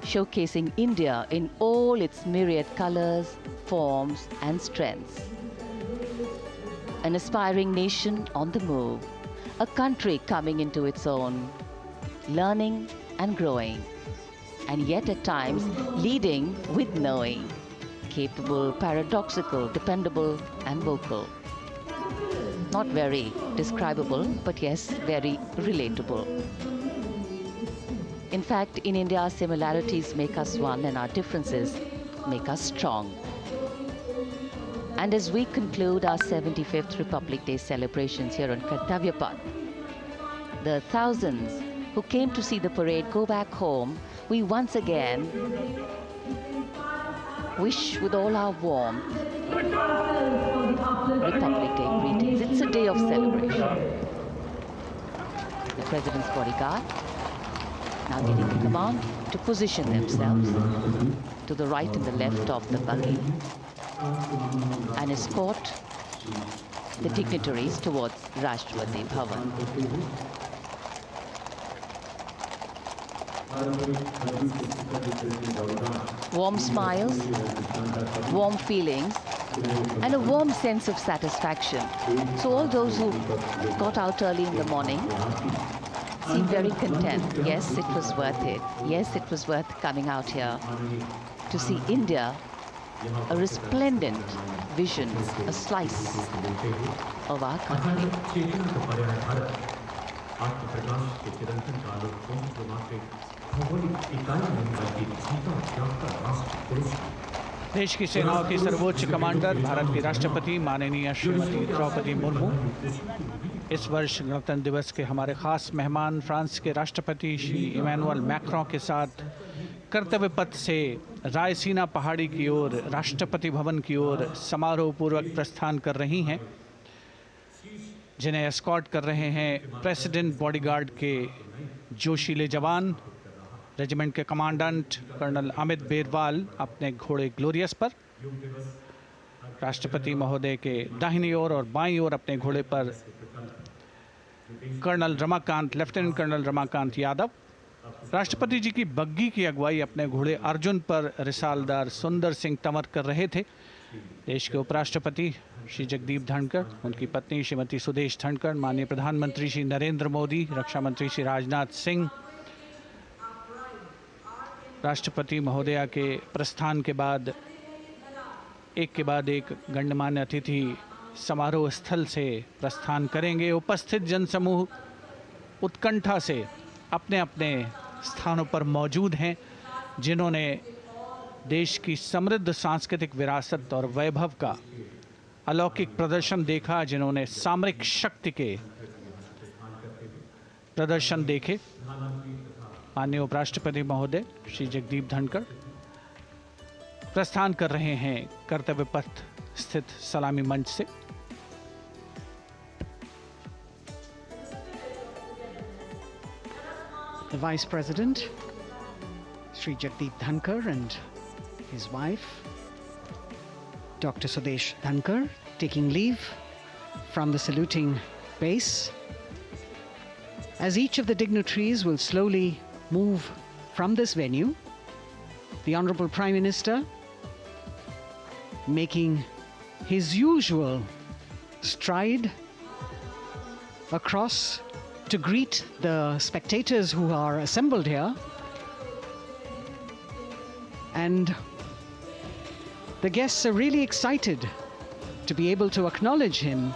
showcasing India in all its myriad colors, forms, and strengths. An aspiring nation on the move, a country coming into its own, learning and growing, and yet at times leading with knowing, capable, paradoxical, dependable, and vocal. Not very describable, but yes, very relatable. In fact, in India, our similarities make us one and our differences make us strong. And as we conclude our 75th Republic Day celebrations here on Kartavya, the thousands who came to see the parade go back home, we once again wish with all our warmth Republic Day greetings. It's a day of celebration. The President's bodyguard now getting the command to position themselves to the right and the left of the buggy and escort the dignitaries towards Rashtrapati Bhavan. Warm smiles, warm feelings, and a warm sense of satisfaction. So all those who got out early in the morning seem very content. Yes, it was worth it. Yes, it was worth coming out here to see India, a resplendent vision, a slice of our country. देश की सेनाओं की सर्वोच्च commander Bharat की राष्ट्रपति माननीय श्रीमती द्रौपदी मुर्मू, इस वर्ष गणतंत्र दिवस के हमारे खास मेहमान फ्रांस के राष्ट्रपति श्री इमैनुअल मैक्रों के साथ कर्तव्य पथ से रायसीना पहाड़ी की ओर राष्ट्रपति भवन की ओर समारोह पूर्वक प्रस्थान कर रही हैं, जिन्हें एस्कॉर्ट कर रहे हैं प्रेसिडेंट बॉडीगार्ड के जोशीले जवान, रेजिमेंट के कमांडेंट कर्नल अमित बेरवाल अपने घोड़े ग्लोरियस पर, राष्ट्रपति महोदय के दाहिनी ओर और बाईं ओर अपने घोड़े पर colonel Ramakant, lieutenant colonel Ramakant Yadav. राष्ट्रपति जी की बग्गी की अगुवाई अपने घोड़े अर्जुन पर रिसालदार सुंदर सिंह तंवर कर रहे थे। देश के उपराष्ट्रपति श्री जगदीप धनखड़, उनकी पत्नी श्रीमती सुदेश धनखड़, माननीय प्रधानमंत्री श्री नरेंद्र मोदी, रक्षा मंत्री श्री राजनाथ सिंह, राष्ट्रपति महोदया के प्रस्थान के बाद एक के बाद एक गण्यमान्य अतिथि समारोह स्थल से प्रस्थान करेंगे। उपस्थित जनसमूह उत्कंठा से अपने अपने स्थानों पर मौजूद हैं, जिन्होंने देश की समृद्ध सांस्कृतिक विरासत और वैभव का अलौकिक प्रदर्शन देखा, जिन्होंने सामरिक शक्ति के प्रदर्शन देखे। माननीय उपराष्ट्रपति महोदय श्री जगदीप धनखड़ प्रस्थान कर रहे हैं कर्तव्य पथ स्थित सलामी मंच से। The Vice President, Sri Jagdeep Dhankar, and his wife, Dr. Sudesh Dhankar, taking leave from the saluting base. As each of the dignitaries will slowly move from this venue, the Honorable Prime Minister making his usual stride across to greet the spectators who are assembled here. And the guests are really excited to be able to acknowledge him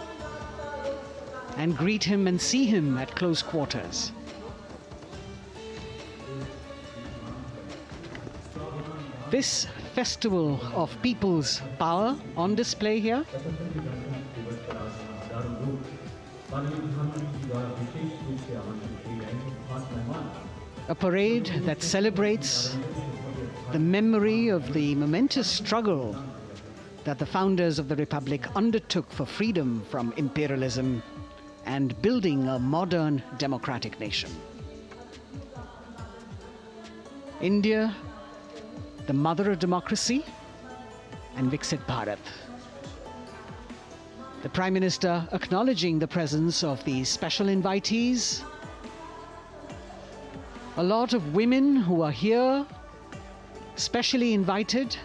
and greet him and see him at close quarters. This festival of people's power on display here, a parade that celebrates the memory of the momentous struggle that the founders of the Republic undertook for freedom from imperialism and building a modern democratic nation. India, the mother of democracy, and Viksit Bharat. The Prime Minister acknowledging the presence of these special invitees. A lot of women who are here, specially invited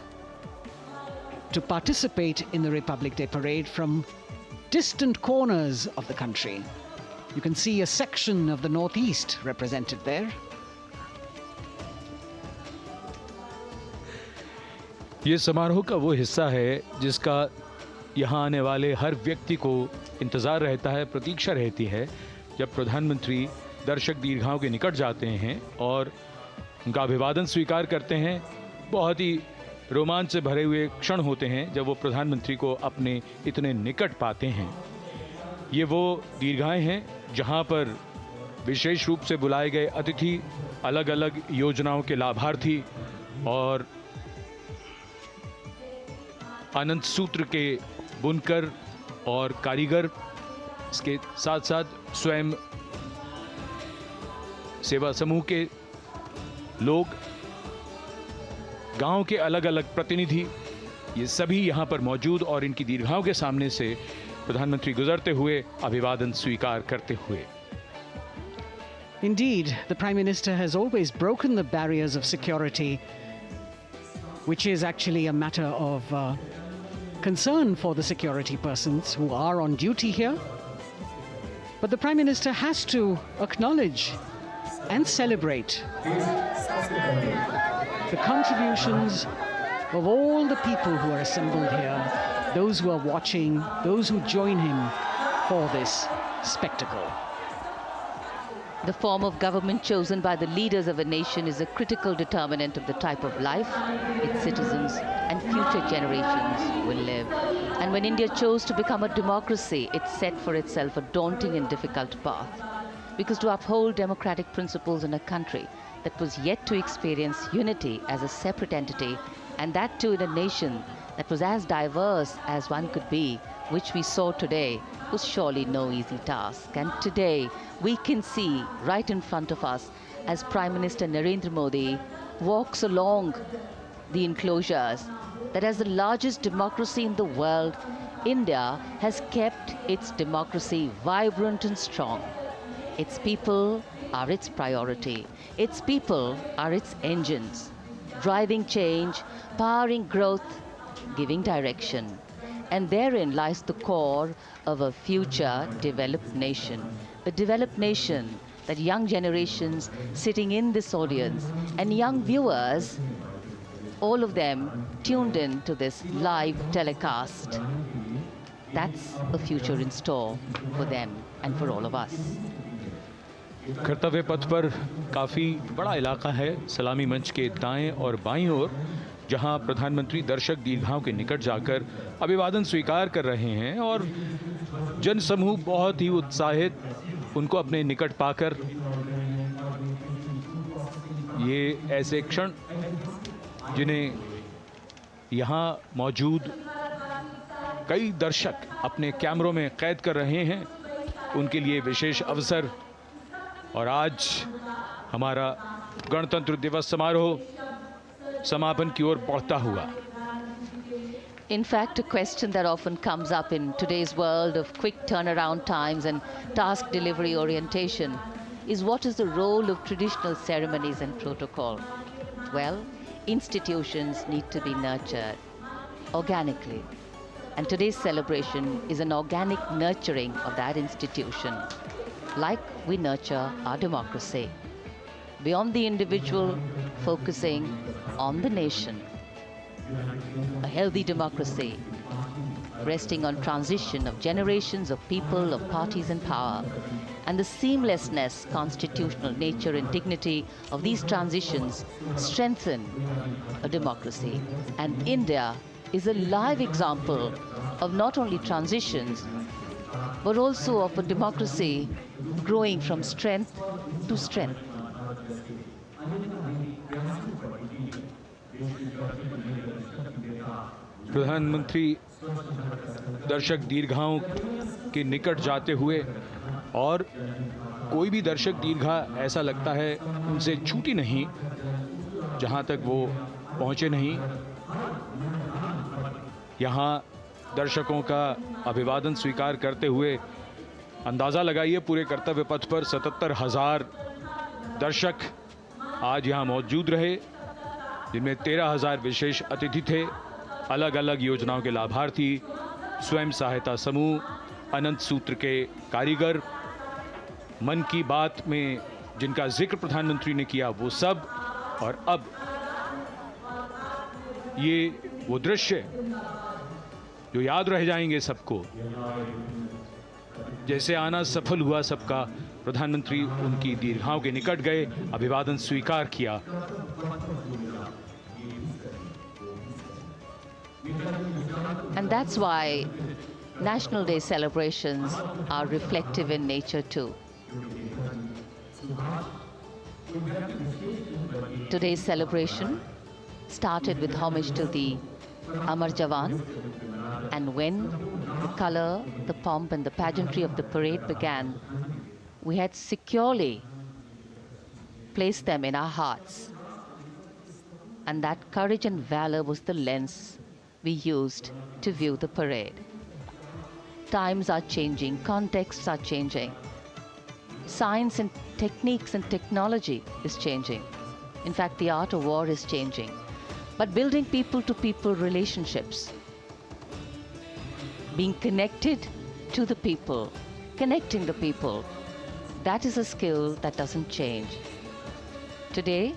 to participate in the Republic Day Parade from distant corners of the country. You can see a section of the Northeast represented there. ये समारोह का वो हिस्सा है जिसका यहाँ आने वाले हर व्यक्ति को इंतज़ार रहता है, प्रतीक्षा रहती है, जब प्रधानमंत्री दर्शक दीर्घाओं के निकट जाते हैं और उनका अभिवादन स्वीकार करते हैं। बहुत ही रोमांच से भरे हुए क्षण होते हैं जब वो प्रधानमंत्री को अपने इतने निकट पाते हैं। ये वो दीर्घाएं हैं जहाँ पर विशेष रूप से बुलाए गए अतिथि, अलग अलग योजनाओं के लाभार्थी और आनंद सूत्र के बुनकर और कारीगर, इसके साथ साथ स्वयं सेवा समूह के लोग, गांव के अलग अलग प्रतिनिधि, ये सभी यहाँ पर मौजूद और इनकी दीर्घाओं के सामने से प्रधानमंत्री गुजरते हुए अभिवादन स्वीकार करते हुए। Indeed, the Prime Minister has always broken the barriers of security, which is actually a matter of concern for the security persons who are on duty here. But the Prime Minister has to acknowledge and celebrate the contributions of all the people who are assembled here, those who are watching, those who join him for this spectacle. The form of government chosen by the leaders of a nation is a critical determinant of the type of life its citizens and future generations will live. And when India chose to become a democracy, it set for itself a daunting and difficult path. Because to uphold democratic principles in a country that was yet to experience unity as a separate entity, and that too in a nation that was as diverse as one could be, which we saw today, was surely no easy task. And today, we can see right in front of us as Prime Minister Narendra Modi walks along the enclosures that as the largest democracy in the world, India has kept its democracy vibrant and strong. Its people are its priority. Its people are its engines, driving change, powering growth, giving direction. And therein lies the core of a future developed nation. A developed nation that young generations sitting in this audience and young viewers, all of them tuned in to this live telecast. That's a future in store for them and for all of us. कर्तव्य पथ पर काफ़ी बड़ा इलाका है सलामी मंच के दाएं और बाईं ओर, जहां प्रधानमंत्री दर्शक दीर्घाओं के निकट जाकर अभिवादन स्वीकार कर रहे हैं और जनसमूह बहुत ही उत्साहित उनको अपने निकट पाकर ये ऐसे क्षण जिन्हें यहाँ मौजूद कई दर्शक अपने कैमरों में कैद कर रहे हैं, उनके लिए विशेष अवसर। और आज हमारा गणतंत्र दिवस समारोह समापन की ओर बढ़ता हुआ। In fact, a question that often comes up in today's world of quick turnaround times and task delivery orientation is what is the role of traditional ceremonies and protocol? Well, institutions need to be nurtured organically. And today's celebration is an organic nurturing of that institution, like we nurture our democracy. Beyond the individual, focusing on the nation. A healthy democracy, resting on transition of generations of people, of parties in power, and the seamlessness, constitutional nature and dignity of these transitions strengthen a democracy. And India is a live example of not only transitions, but also of a democracy growing from strength to strength. प्रधानमंत्री दर्शक दीर्घाओं के निकट जाते हुए, और कोई भी दर्शक दीर्घा ऐसा लगता है उनसे छूटी नहीं जहां तक वो पहुंचे नहीं। यहाँ दर्शकों का अभिवादन स्वीकार करते हुए अंदाज़ा लगाइए, पूरे कर्तव्य पथ पर 77,000 दर्शक आज यहाँ मौजूद रहे, जिनमें 13,000 विशेष अतिथि थे, अलग अलग योजनाओं के लाभार्थी, स्वयं सहायता समूह, अनंत सूत्र के कारीगर, मन की बात में जिनका जिक्र प्रधानमंत्री ने किया वो सब। और अब ये वो दृश्य जो याद रह जाएंगे सबको, जैसे आना सफल हुआ सबका, प्रधानमंत्री उनकी दीर्घाओं के निकट गए, अभिवादन स्वीकार किया। And that's why National Day celebrations are reflective in nature too. Today's celebration started with homage to the Amar Jawan, and when the color, the pomp and the pageantry of the parade began, we had securely placed them in our hearts. And that courage and valor was the lens we used to view the parade. Times are changing, contexts are changing. Science and techniques and technology is changing. In fact, the art of war is changing. But building people-to-people relationships, being connected to the people, connecting the people, that is a skill that doesn't change. Today,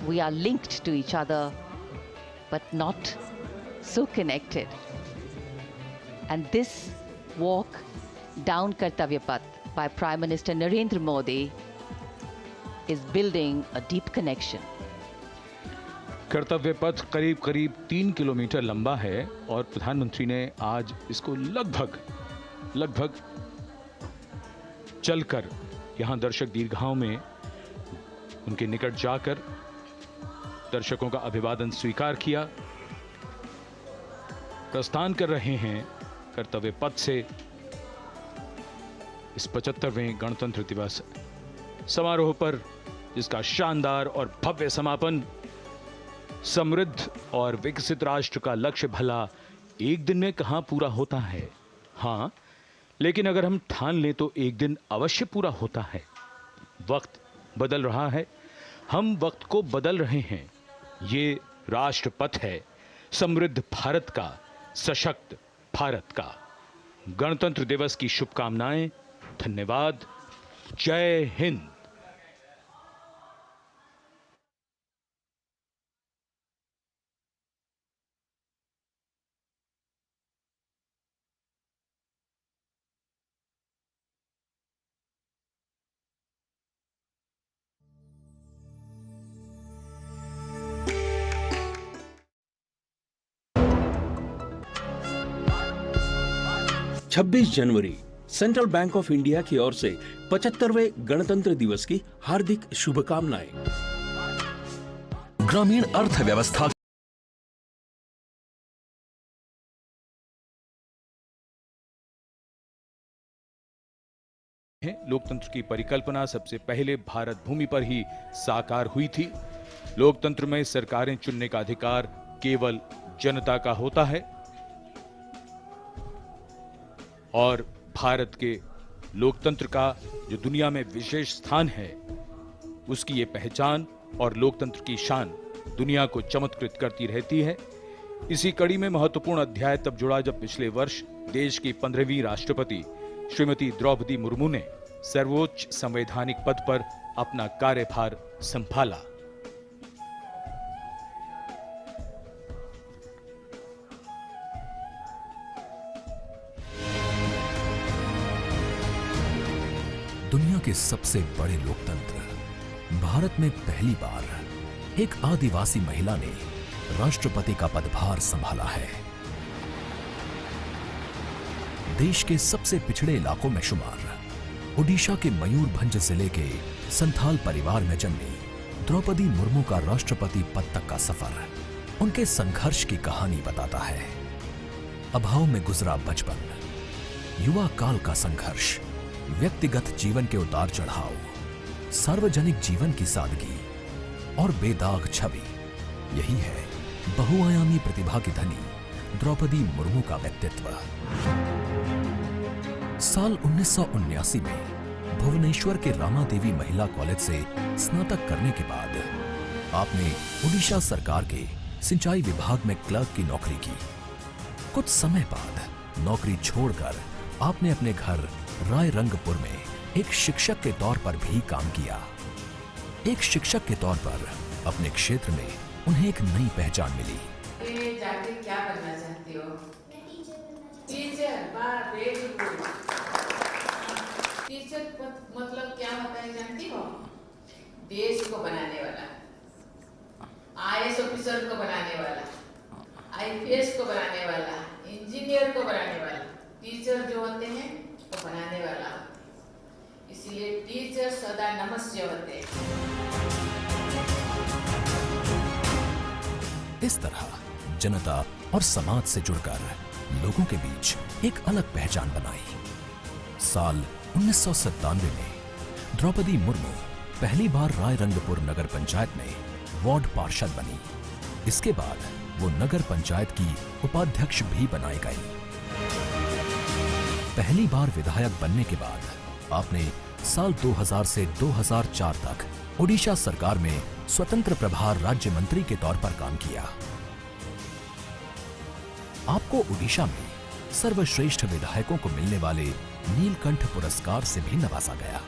we are linked to each other, but not so connected. And this walk down Kartavya Path by Prime Minister Narendra Modi is building a deep connection. कर्तव्य पथ करीब करीब 3 kilometre लंबा है और प्रधानमंत्री ने आज इसको लगभग चलकर यहां दर्शक दीर्घाओं में उनके निकट जाकर दर्शकों का अभिवादन स्वीकार किया। प्रस्थान कर रहे हैं कर्तव्य पथ से इस 75वें गणतंत्र दिवस समारोह पर, जिसका शानदार और भव्य समापन समृद्ध और विकसित राष्ट्र का लक्ष्य भला एक दिन में कहां पूरा होता है। हाँ, लेकिन अगर हम ठान लें तो एक दिन अवश्य पूरा होता है। वक्त बदल रहा है, हम वक्त को बदल रहे हैं। ये राष्ट्रपथ है समृद्ध भारत का, सशक्त भारत का। गणतंत्र दिवस की शुभकामनाएं। धन्यवाद। जय हिंद। छब्बीस जनवरी सेंट्रल बैंक ऑफ इंडिया की ओर से 75वें गणतंत्र दिवस की हार्दिक शुभकामनाएं। ग्रामीण अर्थव्यवस्था लोकतंत्र की परिकल्पना सबसे पहले भारत भूमि पर ही साकार हुई थी। लोकतंत्र में सरकारें चुनने का अधिकार केवल जनता का होता है और भारत के लोकतंत्र का जो दुनिया में विशेष स्थान है, उसकी ये पहचान और लोकतंत्र की शान दुनिया को चमत्कृत करती रहती है। इसी कड़ी में महत्वपूर्ण अध्याय तब जुड़ा जब पिछले वर्ष देश की 15वीं राष्ट्रपति श्रीमती द्रौपदी मुर्मू ने सर्वोच्च संवैधानिक पद पर अपना कार्यभार संभाला। दुनिया के सबसे बड़े लोकतंत्र भारत में पहली बार एक आदिवासी महिला ने राष्ट्रपति का पदभार संभाला है। देश के सबसे पिछड़े इलाकों में शुमार ओडिशा के मयूरभंज जिले के संथाल परिवार में जन्मी द्रौपदी मुर्मू का राष्ट्रपति पद तक का सफर उनके संघर्ष की कहानी बताता है। अभाव में गुजरा बचपन, युवा काल का संघर्ष, व्यक्तिगत जीवन के उतार चढ़ाव, सार्वजनिक जीवन की सादगी और बेदाग छवि, यही है बहुआयामी प्रतिभा की धनी द्रौपदी मुर्मू का व्यक्तित्व। साल 1979 में भुवनेश्वर के रामा देवी महिला कॉलेज से स्नातक करने के बाद आपने ओडिशा सरकार के सिंचाई विभाग में क्लर्क की नौकरी की। कुछ समय बाद नौकरी छोड़कर आपने अपने घर रायरंगपुर में एक शिक्षक के तौर पर भी काम किया। एक शिक्षक के तौर पर अपने क्षेत्र में उन्हें एक नई पहचान मिली। जाके क्या बनना चाहती हो? टीचर। Very good. टीचर मतलब क्या होता है जानती हो? देश को बनाने वाला, IAS ऑफिसर को बनाने वाला, IPS को बनाने वाला, इंजीनियर को बनाने वाला। टीचर जो होते हैं वो बनाने वाला होते हैं, इसलिए टीचर सदा नमस्य होते हैं। इस तरह जनता और समाज से जुड़कर लोगों के बीच एक अलग पहचान बनाई। साल 1997 में द्रौपदी मुर्मू पहली बार रायरंगपुर नगर पंचायत में वार्ड पार्षद बनी। इसके बाद वो नगर पंचायत की उपाध्यक्ष भी बनाई गई। पहली बार विधायक बनने के बाद आपने साल 2000 से 2004 तक ओडिशा सरकार में स्वतंत्र प्रभार राज्य मंत्री के तौर पर काम किया। आपको ओडिशा में सर्वश्रेष्ठ विधायकों को मिलने वाले नीलकंठ पुरस्कार से भी नवाजा गया।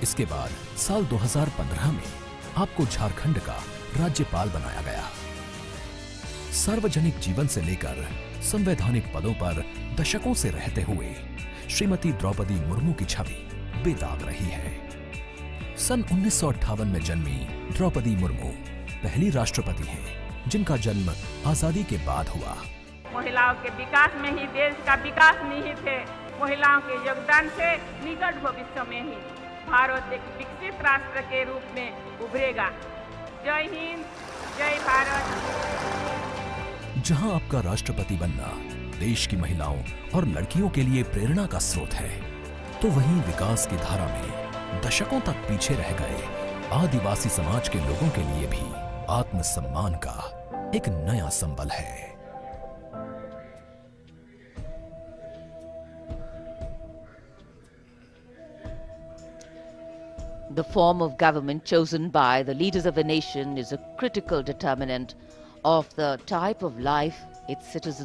इसके बाद साल 2015 में आपको झारखंड का राज्यपाल बनाया गया। सार्वजनिक जीवन से लेकर संवैधानिक पदों पर दशकों से रहते हुए श्रीमती द्रौपदी मुर्मू की छवि बेदाग रही है। सन 1958 में जन्मी द्रौपदी मुर्मू पहली राष्ट्रपति हैं जिनका जन्म आजादी के बाद हुआ। महिलाओं के विकास में ही देश का विकास निहित है। महिलाओं के योगदान से निकट भविष्य में ही भारत एक विकसित राष्ट्र के रूप में उभरेगा। जय हिंद, जय भारत। जहां आपका राष्ट्रपति बनना देश की महिलाओं और लड़कियों के लिए प्रेरणा का स्रोत है, तो वहीं विकास की धारा में दशकों तक पीछे रह गए आदिवासी समाज के लोगों के लिए भी आत्मसम्मान का एक नया संबल है। The form of government chosen by the leaders of a nation is a critical determinant of the type of life its citizens